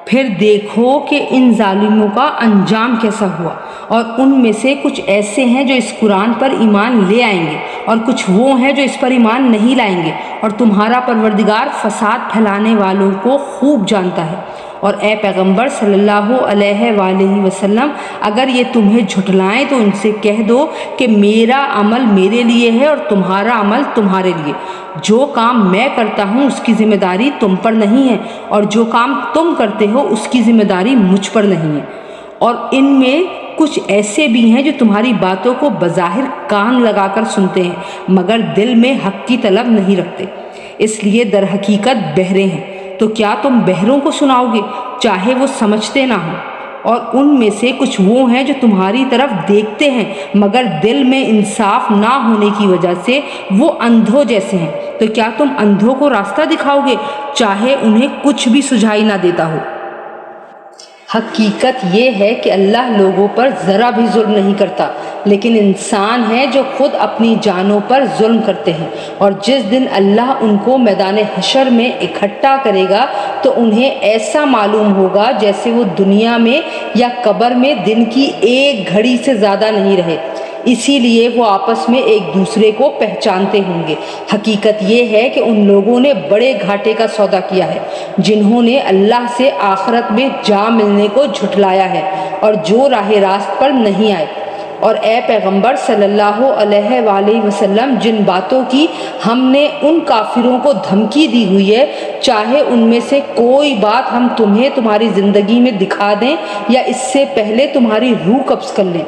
پھر دیکھو کہ ان ظالموں کا انجام کیسا ہوا، اور ان میں سے کچھ ایسے ہیں جو اس قرآن پر ایمان لے آئیں گے، اور کچھ وہ ہیں جو اس پر ایمان نہیں لائیں گے، اور تمہارا پروردگار فساد پھیلانے والوں کو خوب جانتا ہے۔ اور اے پیغمبر صلی اللہ علیہ وآلہ وسلم اگر یہ تمہیں جھٹلائیں تو ان سے کہہ دو کہ میرا عمل میرے لیے ہے اور تمہارا عمل تمہارے لیے۔ جو کام میں کرتا ہوں اس کی ذمہ داری تم پر نہیں ہے، اور جو کام تم کرتے ہو اس کی ذمہ داری مجھ پر نہیں ہے۔ اور ان میں کچھ ایسے بھی ہیں جو تمہاری باتوں کو بظاہر کان لگا کر سنتے ہیں مگر دل میں حق کی طلب نہیں رکھتے، اس لیے در حقیقت بہرے ہیں۔ تو کیا تم بہروں کو سناؤ گے چاہے وہ سمجھتے نہ ہوں؟ اور ان میں سے کچھ وہ ہیں جو تمہاری طرف دیکھتے ہیں مگر دل میں انصاف نہ ہونے کی وجہ سے وہ اندھوں جیسے ہیں۔ تو کیا تم اندھوں کو راستہ دکھاؤ گے چاہے انہیں کچھ بھی سجھائی نہ دیتا ہو؟ حقیقت یہ ہے کہ اللہ لوگوں پر ذرا بھی ظلم نہیں کرتا، لیکن انسان ہیں جو خود اپنی جانوں پر ظلم کرتے ہیں، اور جس دن اللہ ان کو میدان حشر میں اکٹھا کرے گا تو انہیں ایسا معلوم ہوگا جیسے وہ دنیا میں یا قبر میں دن کی ایک گھڑی سے زیادہ نہیں رہے، اسی لیے وہ آپس میں ایک دوسرے کو پہچانتے ہوں گے۔ حقیقت یہ ہے کہ ان لوگوں نے بڑے گھاٹے کا سودا کیا ہے جنہوں نے اللہ سے آخرت میں جا ملنے کو جھٹلایا ہے اور جو راہ راست پر نہیں آئے۔ اور اے پیغمبر صلی اللہ علیہ وآلہ وسلم، جن باتوں کی ہم نے ان کافروں کو دھمکی دی ہوئی ہے، چاہے ان میں سے کوئی بات ہم تمہیں تمہاری زندگی میں دکھا دیں یا اس سے پہلے تمہاری روح قبض کر لیں،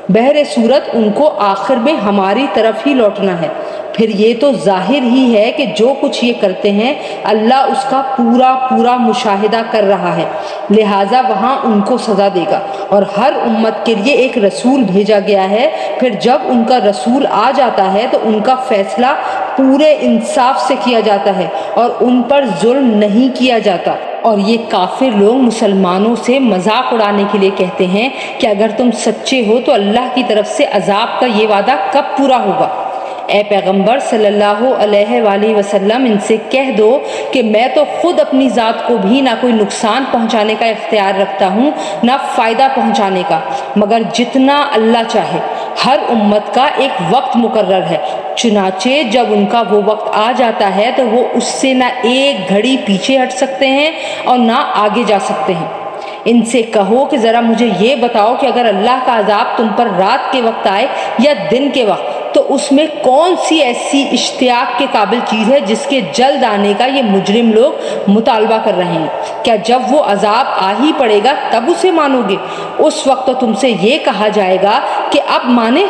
بہر صورت ان کو آخر میں ہماری طرف ہی لوٹنا ہے۔ پھر یہ تو ظاہر ہی ہے کہ جو کچھ یہ کرتے ہیں اللہ اس کا پورا مشاہدہ کر رہا ہے، لہٰذا وہاں ان کو سزا دے گا۔ اور ہر امت کے لیے ایک رسول بھیجا گیا ہے، پھر جب ان کا رسول آ جاتا ہے تو ان کا فیصلہ پورے انصاف سے کیا جاتا ہے اور ان پر ظلم نہیں کیا جاتا۔ اور یہ کافر لوگ مسلمانوں سے مذاق اڑانے کے لیے کہتے ہیں کہ اگر تم سچے ہو تو اللہ کی طرف سے عذاب کا یہ وعدہ کب پورا ہوگا؟ اے پیغمبر صلی اللہ علیہ وآلہ وسلم، ان سے کہہ دو کہ میں تو خود اپنی ذات کو بھی نہ کوئی نقصان پہنچانے کا اختیار رکھتا ہوں نہ فائدہ پہنچانے کا، مگر جتنا اللہ چاہے۔ ہر امت کا ایک وقت مقرر ہے، چنانچہ جب ان کا وہ وقت آ جاتا ہے تو وہ اس سے نہ ایک گھڑی پیچھے ہٹ سکتے ہیں اور نہ آگے جا سکتے ہیں۔ ان سے کہو کہ ذرا مجھے یہ بتاؤ کہ اگر اللہ کا عذاب تم پر رات کے وقت آئے یا دن کے وقت، تو اس میں کون سی ایسی اشتیاق کے قابل چیز ہے جس کے جلد آنے کا یہ مجرم لوگ مطالبہ کر رہے ہیں؟ کیا جب وہ عذاب آ ہی پڑے گا تب اسے مانو گے؟ اس وقت تو تم سے یہ کہا جائے گا کہ اب مانے،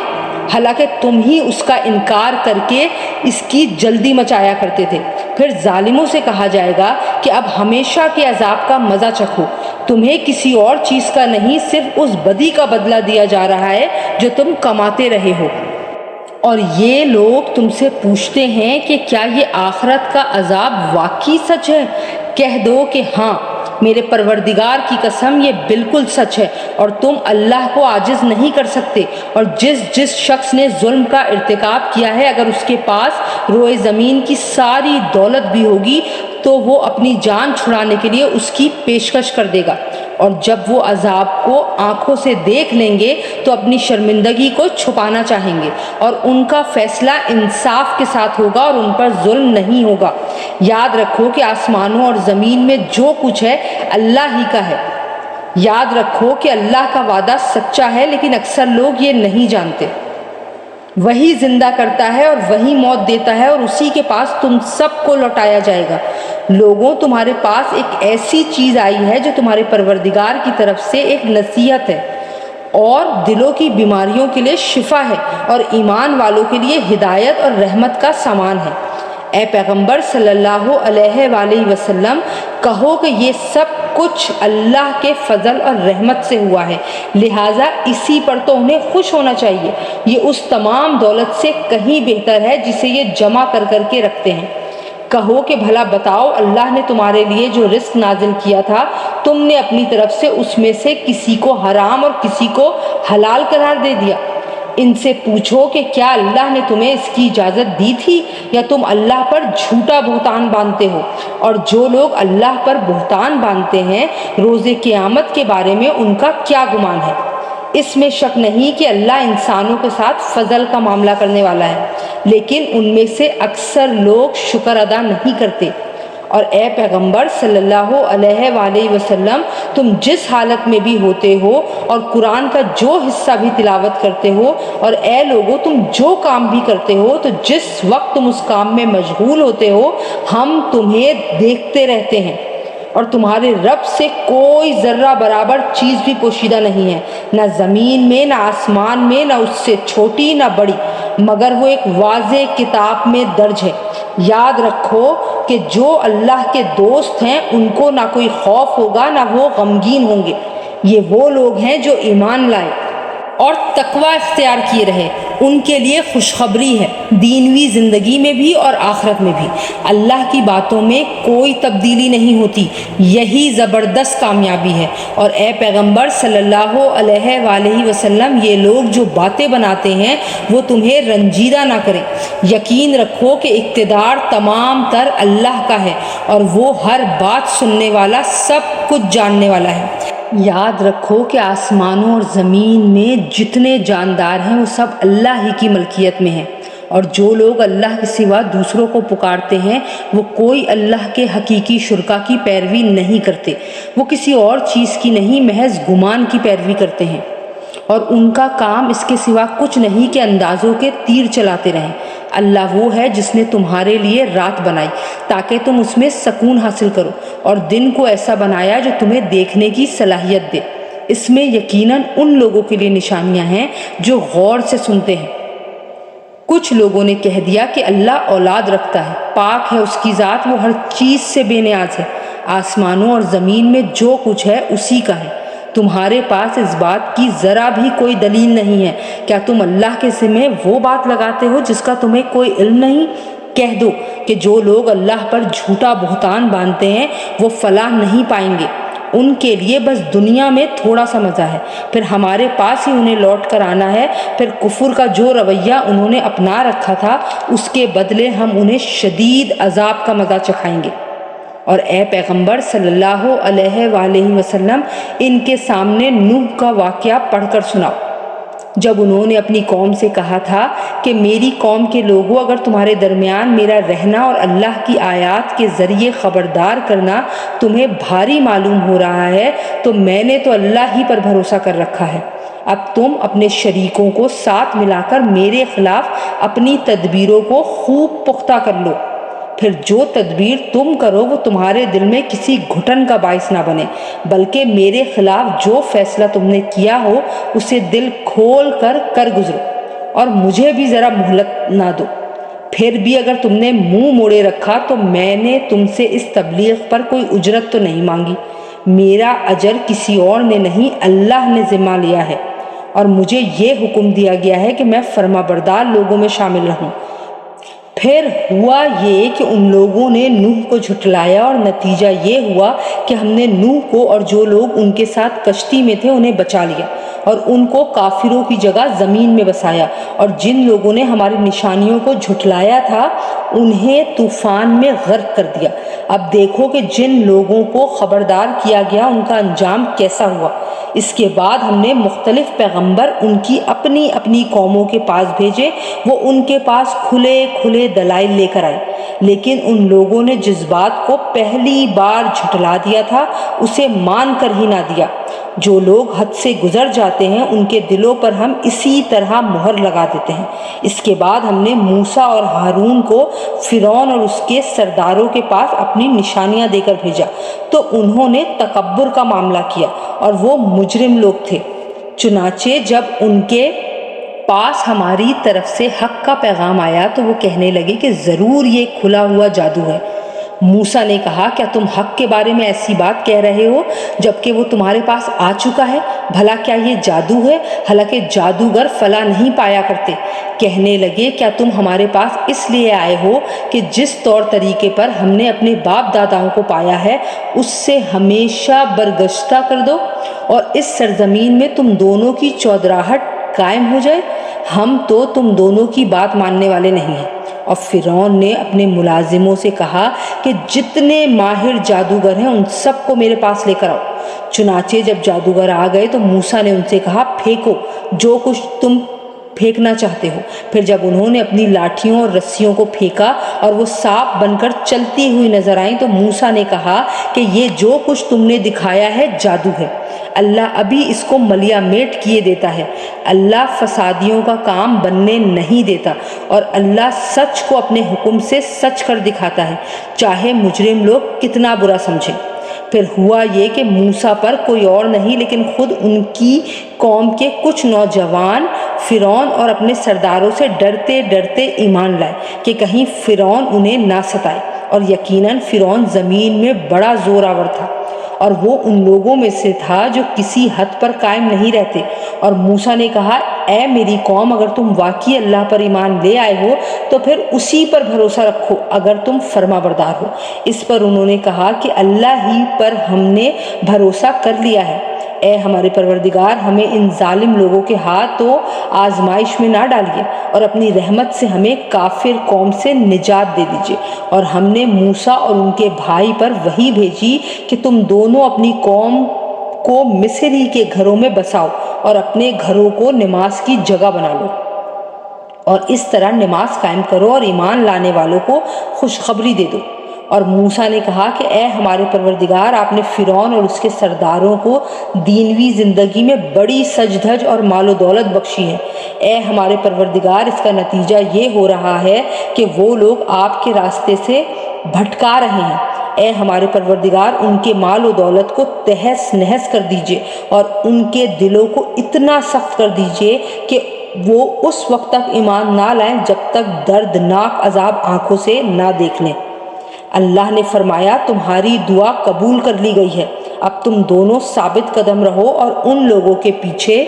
حالانکہ تم ہی اس کا انکار کر کے اس کی جلدی مچایا کرتے تھے۔ پھر ظالموں سے کہا جائے گا کہ اب ہمیشہ کے عذاب کا مزہ چکھو، تمہیں کسی اور چیز کا نہیں، صرف اس بدی کا بدلہ دیا جا رہا ہے جو تم کماتے رہے ہو۔ اور یہ لوگ تم سے پوچھتے ہیں کہ کیا یہ آخرت کا عذاب واقعی سچ ہے؟ کہہ دو کہ ہاں، میرے پروردگار کی قسم یہ بالکل سچ ہے، اور تم اللہ کو عاجز نہیں کر سکتے۔ اور جس شخص نے ظلم کا ارتکاب کیا ہے، اگر اس کے پاس روئے زمین کی ساری دولت بھی ہوگی تو وہ اپنی جان چھڑانے کے لیے اس کی پیشکش کر دے گا، اور جب وہ عذاب کو آنکھوں سے دیکھ لیں گے تو اپنی شرمندگی کو چھپانا چاہیں گے، اور ان کا فیصلہ انصاف کے ساتھ ہوگا اور ان پر ظلم نہیں ہوگا۔ یاد رکھو کہ آسمانوں اور زمین میں جو کچھ ہے اللہ ہی کا ہے۔ یاد رکھو کہ اللہ کا وعدہ سچا ہے، لیکن اکثر لوگ یہ نہیں جانتے۔ وہی زندہ کرتا ہے اور وہی موت دیتا ہے، اور اسی کے پاس تم سب کو لوٹایا جائے گا۔ لوگوں، تمہارے پاس ایک ایسی چیز آئی ہے جو تمہارے پروردگار کی طرف سے ایک نصیحت ہے اور دلوں کی بیماریوں کے لیے شفا ہے، اور ایمان والوں کے لیے ہدایت اور رحمت کا سامان ہے۔ اے پیغمبر صلی اللہ علیہ وآلہ وسلم، کہو کہ یہ سب کچھ اللہ کے فضل اور رحمت سے ہوا ہے، لہٰذا اسی پر تو انہیں خوش ہونا چاہیے۔ یہ اس تمام دولت سے کہیں بہتر ہے جسے یہ جمع کر کے رکھتے ہیں۔ کہو کہ بھلا بتاؤ، اللہ نے تمہارے لیے جو رزق نازل کیا تھا، تم نے اپنی طرف سے اس میں سے کسی کو حرام اور کسی کو حلال قرار دے دیا؟ ان سے پوچھو کہ کیا اللہ نے تمہیں اس کی اجازت دی تھی، یا تم اللہ پر جھوٹا بہتان باندھتے ہو؟ اور جو لوگ اللہ پر بہتان باندھتے ہیں، روز قیامت کے بارے میں ان کا کیا گمان ہے؟ اس میں شک نہیں کہ اللہ انسانوں کے ساتھ فضل کا معاملہ کرنے والا ہے، لیکن ان میں سے اکثر لوگ شکر ادا نہیں کرتے۔ اور اے پیغمبر صلی اللہ علیہ وآلہ وسلم، تم جس حالت میں بھی ہوتے ہو اور قرآن کا جو حصہ بھی تلاوت کرتے ہو، اور اے لوگو تم جو کام بھی کرتے ہو، تو جس وقت تم اس کام میں مشغول ہوتے ہو ہم تمہیں دیکھتے رہتے ہیں، اور تمہارے رب سے کوئی ذرہ برابر چیز بھی پوشیدہ نہیں ہے، نہ زمین میں، نہ آسمان میں، نہ اس سے چھوٹی نہ بڑی، مگر وہ ایک واضح کتاب میں درج ہے۔ یاد رکھو کہ جو اللہ کے دوست ہیں ان کو نہ کوئی خوف ہوگا نہ وہ غمگین ہوں گے۔ یہ وہ لوگ ہیں جو ایمان لائے اور تقوی اختیار کیے رہے، ان کے لیے خوشخبری ہے، دینوی زندگی میں بھی اور آخرت میں بھی۔ اللہ کی باتوں میں کوئی تبدیلی نہیں ہوتی، یہی زبردست کامیابی ہے۔ اور اے پیغمبر صلی اللہ علیہ وآلہ وسلم، یہ لوگ جو باتیں بناتے ہیں وہ تمہیں رنجیدہ نہ کریں۔ یقین رکھو کہ اقتدار تمام تر اللہ کا ہے، اور وہ ہر بات سننے والا، سب کچھ جاننے والا ہے۔ یاد رکھو کہ آسمانوں اور زمین میں جتنے جاندار ہیں وہ سب اللہ ہی کی ملکیت میں ہیں، اور جو لوگ اللہ کے سوا دوسروں کو پکارتے ہیں وہ کوئی اللہ کے حقیقی شرکا کی پیروی نہیں کرتے، وہ کسی اور چیز کی نہیں، محض گمان کی پیروی کرتے ہیں۔ اور ان کا کام اس کے سوا کچھ نہیں کہ اندازوں کے تیر چلاتے رہیں۔ اللہ وہ ہے جس نے تمہارے لیے رات بنائی تاکہ تم اس میں سکون حاصل کرو، اور دن کو ایسا بنایا جو تمہیں دیکھنے کی صلاحیت دے۔ اس میں یقیناً ان لوگوں کے لیے نشانیاں ہیں جو غور سے سنتے ہیں۔ کچھ لوگوں نے کہہ دیا کہ اللہ اولاد رکھتا ہے، پاک ہے اس کی ذات، وہ ہر چیز سے بے نیاز ہے۔ آسمانوں اور زمین میں جو کچھ ہے اسی کا ہے۔ تمہارے پاس اس بات کی ذرا بھی کوئی دلیل نہیں ہے، کیا تم اللہ کے ذمہ وہ بات لگاتے ہو جس کا تمہیں کوئی علم نہیں؟ کہہ دو کہ جو لوگ اللہ پر جھوٹا بہتان باندھتے ہیں وہ فلاح نہیں پائیں گے، ان کے لیے بس دنیا میں تھوڑا سا مزہ ہے، پھر ہمارے پاس ہی انہیں لوٹ کر آنا ہے، پھر کفر کا جو رویہ انہوں نے اپنا رکھا تھا اس کے بدلے ہم انہیں شدید عذاب کا مزہ چکھائیں گے۔ اور اے پیغمبر صلی اللہ علیہ وآلہ وسلم، ان کے سامنے نوح کا واقعہ پڑھ کر سناؤ، جب انہوں نے اپنی قوم سے کہا تھا کہ میری قوم کے لوگوں، اگر تمہارے درمیان میرا رہنا اور اللہ کی آیات کے ذریعے خبردار کرنا تمہیں بھاری معلوم ہو رہا ہے تو میں نے تو اللہ ہی پر بھروسہ کر رکھا ہے، اب تم اپنے شریکوں کو ساتھ ملا کر میرے خلاف اپنی تدبیروں کو خوب پختہ کر لو، پھر جو تدبیر تم کرو وہ تمہارے دل میں کسی گھٹن کا باعث نہ بنے، بلکہ میرے خلاف جو فیصلہ تم نے کیا ہو اسے دل کھول کر گزرو، اور مجھے بھی ذرا مہلت نہ دو۔ پھر بھی اگر تم نے منہ موڑے رکھا تو میں نے تم سے اس تبلیغ پر کوئی اجرت تو نہیں مانگی، میرا اجر کسی اور نے نہیں اللہ نے ذمہ لیا ہے، اور مجھے یہ حکم دیا گیا ہے کہ میں فرما بردار لوگوں میں شامل رہوں۔ پھر ہوا یہ کہ ان لوگوں نے نوح کو جھٹلایا، اور نتیجہ یہ ہوا کہ ہم نے نوح کو اور جو لوگ ان کے ساتھ کشتی میں تھے انہیں بچا لیا، اور ان کو کافروں کی جگہ زمین میں بسایا، اور جن لوگوں نے ہماری نشانیوں کو جھٹلایا تھا انہیں طوفان میں غرق کر دیا۔ اب دیکھو کہ جن لوگوں کو خبردار کیا گیا ان کا انجام کیسا ہوا۔ اس کے بعد ہم نے مختلف پیغمبر ان کی اپنی اپنی قوموں کے پاس بھیجے، وہ ان کے پاس کھلے کھلے دلائل لے کر آئے، لیکن ان لوگوں نے جس بات کو پہلی بار جھٹلا دیا تھا اسے مان کر ہی نہ دیا۔ جو لوگ حد سے گزر جاتے ہیں ان کے دلوں پر ہم اسی طرح مہر لگا دیتے ہیں۔ اس کے بعد ہم نے موسیٰ اور ہارون کو فرعون اور اس کے سرداروں کے پاس اپنی نشانیاں دے کر بھیجا، تو انہوں نے تکبر کا معاملہ کیا اور وہ مجرم لوگ تھے۔ چنانچہ جب ان کے پاس ہماری طرف سے حق کا پیغام آیا تو وہ کہنے لگے کہ ضرور یہ کھلا ہوا جادو ہے۔ موسیٰ نے کہا کیا تم حق کے بارے میں ایسی بات کہہ رہے ہو جبکہ وہ تمہارے پاس آ چکا ہے؟ بھلا کیا یہ جادو ہے؟ حالانکہ جادوگر فلاح نہیں پایا کرتے۔ کہنے لگے کیا تم ہمارے پاس اس لیے آئے ہو کہ جس طور طریقے پر ہم نے اپنے باپ داداؤں کو پایا ہے اس سے ہمیشہ برگشتہ کر دو اور اس سرزمین میں تم دونوں کی چودراہٹ قائم ہو جائے؟ ہم تو تم دونوں کی بات ماننے والے نہیں ہیں۔ اور فرعون نے اپنے ملازموں سے کہا کہ جتنے ماہر جادوگر ہیں ان سب کو میرے پاس لے کر آؤ۔ چنانچہ جب جادوگر آ گئے تو موسیٰ نے ان سے کہا پھینکو جو کچھ تم پھینکنا چاہتے ہو۔ پھر جب انہوں نے اپنی لاٹھیوں اور رسیوں کو پھینکا اور وہ سانپ بن کر چلتی ہوئی نظر آئیں تو موسیٰ نے کہا کہ یہ جو کچھ تم نے دکھایا ہے جادو ہے، اللہ ابھی اس کو ملیا میٹ کیے دیتا ہے۔ اللہ فسادیوں کا کام بننے نہیں دیتا اور اللہ سچ کو اپنے حکم سے سچ کر دکھاتا ہے، چاہے مجرم لوگ کتنا برا سمجھیں۔ پھر ہوا یہ کہ موسیٰ پر کوئی اور نہیں لیکن خود ان کی قوم کے کچھ نوجوان فرعون اور اپنے سرداروں سے ڈرتے ڈرتے ایمان لائے کہ کہیں فرعون انہیں نہ ستائے، اور یقیناً فرعون زمین میں بڑا زور آور تھا اور وہ ان لوگوں میں سے تھا جو کسی حد پر قائم نہیں رہتے۔ اور موسیٰ نے کہا اے میری قوم، اگر تم واقعی اللہ پر ایمان لے آئے ہو تو پھر اسی پر بھروسہ رکھو اگر تم فرما بردار ہو۔ اس پر انہوں نے کہا کہ اللہ ہی پر ہم نے بھروسہ کر لیا ہے۔ اے ہمارے پروردگار، ہمیں ان ظالم لوگوں کے ہاتھوں آزمائش میں نہ ڈالیے اور اپنی رحمت سے ہمیں کافر قوم سے نجات دے دیجیے۔ اور ہم نے موسیٰ اور ان کے بھائی پر وحی بھیجی کہ تم دونوں اپنی قوم کو مصر ہی کے گھروں میں بساؤ اور اپنے گھروں کو نماز کی جگہ بنا لو، اور اس طرح نماز قائم کرو اور ایمان لانے والوں کو خوشخبری دے دو۔ اور موسیٰ نے کہا کہ اے ہمارے پروردگار، آپ نے فرعون اور اس کے سرداروں کو دینوی زندگی میں بڑی سج دھج اور مال و دولت بخشی ہے۔ اے ہمارے پروردگار، اس کا نتیجہ یہ ہو رہا ہے کہ وہ لوگ آپ کے راستے سے بھٹکا رہے ہیں۔ اے ہمارے پروردگار، ان کے مال و دولت کو تہس نہس کر دیجئے اور ان کے دلوں کو اتنا سخت کر دیجئے کہ وہ اس وقت تک ایمان نہ لائیں جب تک دردناک عذاب آنکھوں سے نہ دیکھ لیں۔ اللہ نے فرمایا، تمہاری دعا قبول کر لی گئی ہے، اب تم دونوں ثابت قدم رہو اور ان لوگوں کے پیچھے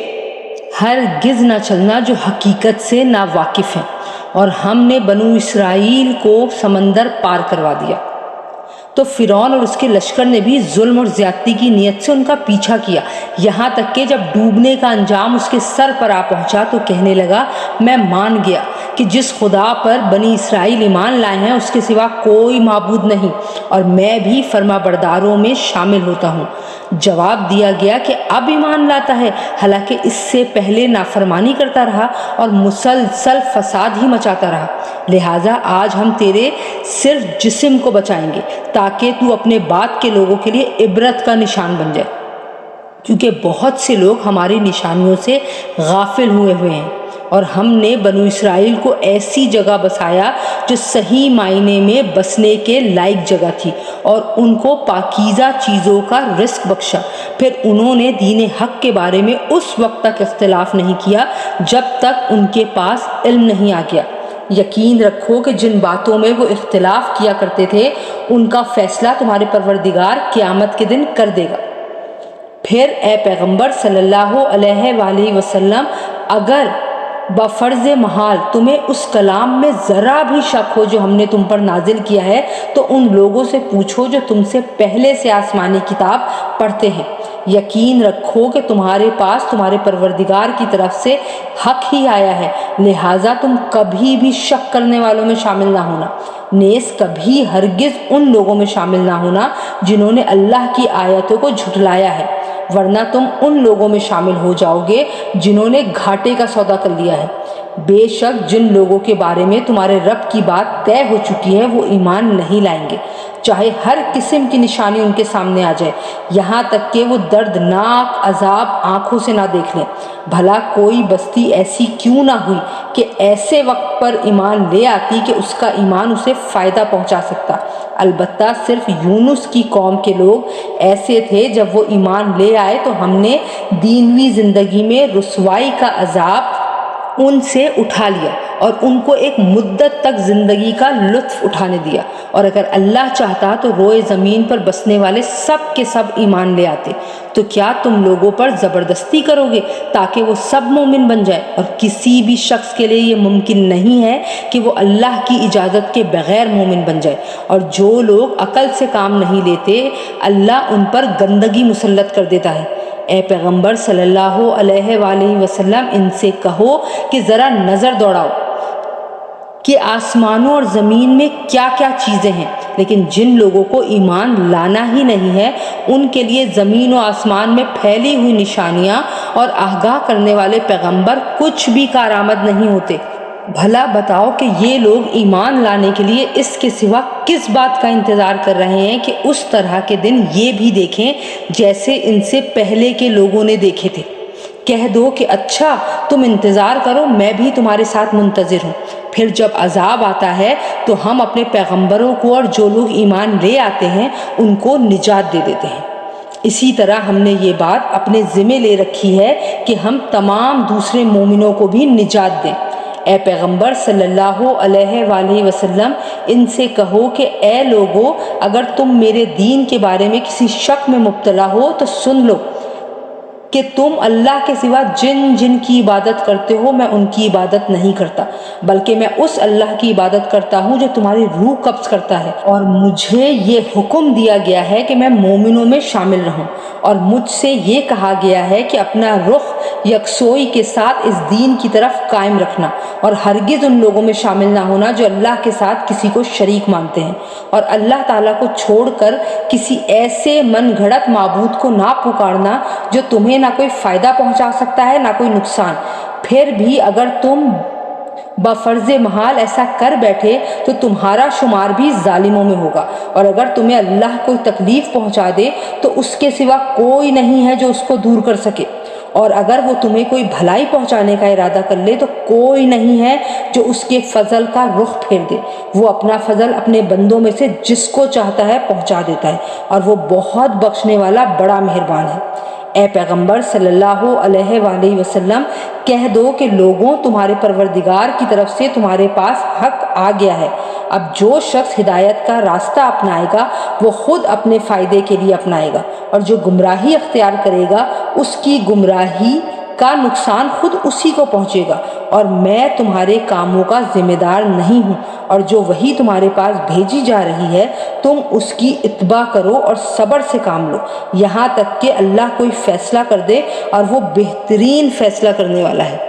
ہرگز نہ چلنا جو حقیقت سے ناواقف ہیں۔ اور ہم نے بنو اسرائیل کو سمندر پار کروا دیا تو فرعون اور اس کے لشکر نے بھی ظلم اور زیادتی کی نیت سے ان کا پیچھا کیا، یہاں تک کہ جب ڈوبنے کا انجام اس کے سر پر آ پہنچا تو کہنے لگا، میں مان گیا کہ جس خدا پر بنی اسرائیل ایمان لائے ہیں اس کے سوا کوئی معبود نہیں، اور میں بھی فرما برداروں میں شامل ہوتا ہوں۔ جواب دیا گیا کہ اب ایمان لاتا ہے، حالانکہ اس سے پہلے نافرمانی کرتا رہا اور مسلسل فساد ہی مچاتا رہا۔ لہٰذا آج ہم تیرے صرف جسم کو بچائیں گے تاکہ تو اپنے بعد کے لوگوں کے لیے عبرت کا نشان بن جائے، کیونکہ بہت سے لوگ ہماری نشانیوں سے غافل ہوئے ہیں۔ اور ہم نے بنو اسرائیل کو ایسی جگہ بسایا جو صحیح معنی میں بسنے کے لائق جگہ تھی، اور ان کو پاکیزہ چیزوں کا رزق بخشا۔ پھر انہوں نے دین حق کے بارے میں اس وقت تک اختلاف نہیں کیا جب تک ان کے پاس علم نہیں آ گیا۔ یقین رکھو کہ جن باتوں میں وہ اختلاف کیا کرتے تھے ان کا فیصلہ تمہارے پروردگار قیامت کے دن کر دے گا۔ پھر اے پیغمبر صلی اللہ علیہ وآلہ وسلم، اگر بفرض محال تمہیں اس کلام میں ذرا بھی شک ہو جو ہم نے تم پر نازل کیا ہے تو ان لوگوں سے پوچھو جو تم سے پہلے سے آسمانی کتاب پڑھتے ہیں۔ یقین رکھو کہ تمہارے پاس تمہارے پروردگار کی طرف سے حق ہی آیا ہے، لہٰذا تم کبھی بھی شک کرنے والوں میں شامل نہ ہونا، نیز کبھی ہرگز ان لوگوں میں شامل نہ ہونا جنہوں نے اللہ کی آیتوں کو جھٹلایا ہے، ورنہ تم ان لوگوں میں شامل ہو جاؤ گے جنہوں نے گھاٹے کا سودا کر لیا ہے۔ بے شک جن لوگوں کے بارے میں تمہارے رب کی بات طے ہو چکی ہے وہ ایمان نہیں لائیں گے، چاہے ہر قسم کی نشانی ان کے سامنے آ جائے، یہاں تک کہ وہ دردناک عذاب آنکھوں سے نہ دیکھ لیں۔ بھلا کوئی بستی ایسی کیوں نہ ہوئی کہ ایسے وقت پر ایمان لے آتی کہ اس کا ایمان اسے فائدہ پہنچا سکتا، البتہ صرف یونس کی قوم کے لوگ ایسے تھے۔ جب وہ ایمان لے آئے تو ہم نے دینوی زندگی میں رسوائی کا عذاب ان سے اٹھا لیا اور ان کو ایک مدت تک زندگی کا لطف اٹھانے دیا، اور اگر اللہ چاہتا تو روئے زمین پر بسنے والے سب کے سب ایمان لے آتے۔ تو کیا تم لوگوں پر زبردستی کرو گے تاکہ وہ سب مومن بن جائے؟ اور کسی بھی شخص کے لیے یہ ممکن نہیں ہے کہ وہ اللہ کی اجازت کے بغیر مومن بن جائے، اور جو لوگ عقل سے کام نہیں لیتے اللہ ان پر گندگی مسلط کر دیتا ہے۔ اے پیغمبر صلی اللہ علیہ وآلہ وسلم، ان سے کہو کہ ذرا نظر دوڑاؤ کہ آسمانوں اور زمین میں کیا کیا چیزیں ہیں، لیکن جن لوگوں کو ایمان لانا ہی نہیں ہے ان کے لیے زمین و آسمان میں پھیلی ہوئی نشانیاں اور آگاہ کرنے والے پیغمبر کچھ بھی کارآمد نہیں ہوتے۔ بھلا بتاؤ کہ یہ لوگ ایمان لانے کے لیے اس کے سوا کس بات کا انتظار کر رہے ہیں کہ اس طرح کے دن یہ بھی دیکھیں جیسے ان سے پہلے کے لوگوں نے دیکھے تھے؟ کہہ دو کہ اچھا تم انتظار کرو، میں بھی تمہارے ساتھ منتظر ہوں۔ پھر جب عذاب آتا ہے تو ہم اپنے پیغمبروں کو اور جو لوگ ایمان لے آتے ہیں ان کو نجات دے دیتے ہیں۔ اسی طرح ہم نے یہ بات اپنے ذمہ لے رکھی ہے کہ ہم تمام دوسرے مومنوں کو بھی نجات دیں۔ اے پیغمبر صلی اللہ علیہ وآلہ وسلم، ان سے کہو کہ اے لوگو، اگر تم میرے دین کے بارے میں کسی شک میں مبتلا ہو تو سن لو کہ تم اللہ کے سوا جن جن کی عبادت کرتے ہو میں ان کی عبادت نہیں کرتا، بلکہ میں اس اللہ کی عبادت کرتا ہوں جو تمہاری روح قبض کرتا ہے، اور مجھے یہ حکم دیا گیا ہے کہ میں مومنوں میں شامل رہوں، اور مجھ سے یہ کہا گیا ہے کہ اپنا رخ یکسوئی کے ساتھ اس دین کی طرف قائم رکھنا، اور ہرگز ان لوگوں میں شامل نہ ہونا جو اللہ کے ساتھ کسی کو شریک مانتے ہیں، اور اللہ تعالیٰ کو چھوڑ کر کسی ایسے من گھڑت معبود کو نہ پکارنا جو تمہیں نہ کوئی فائدہ پہنچا سکتا ہے نہ کوئی نقصان۔ پھر بھی اگر تم بفرض محال ایسا کر بیٹھے تو تمہارا شمار بھی ظالموں میں ہوگا، اور اگر تمہیں اللہ کوئی تکلیف پہنچا دے تو اس کے سوا کوئی نہیں ہے جو اس کو دور کر سکے، اور اگر وہ تمہیں کوئی بھلائی پہنچانے کا ارادہ کر لے تو کوئی نہیں ہے جو اس کے فضل کا رخ پھیر دے۔ وہ اپنا فضل اپنے بندوں میں سے جس کو چاہتا ہے پہنچا دیتا ہے، اور وہ بہت بخشنے والا بڑا مہربان ہے۔ اے پیغمبر صلی اللہ علیہ وآلہ وسلم، کہہ دو کہ لوگوں، تمہارے پروردگار کی طرف سے تمہارے پاس حق آ گیا ہے۔ اب جو شخص ہدایت کا راستہ اپنائے گا وہ خود اپنے فائدے کے لیے اپنائے گا، اور جو گمراہی اختیار کرے گا اس کی گمراہی کا نقصان خود اسی کو پہنچے گا، اور میں تمہارے کاموں کا ذمہ دار نہیں ہوں، اور جو وحی تمہارے پاس بھیجی جا رہی ہے تم اس کی اتباع کرو اور صبر سے کام لو، یہاں تک کہ اللہ کوئی فیصلہ کر دے، اور وہ بہترین فیصلہ کرنے والا ہے۔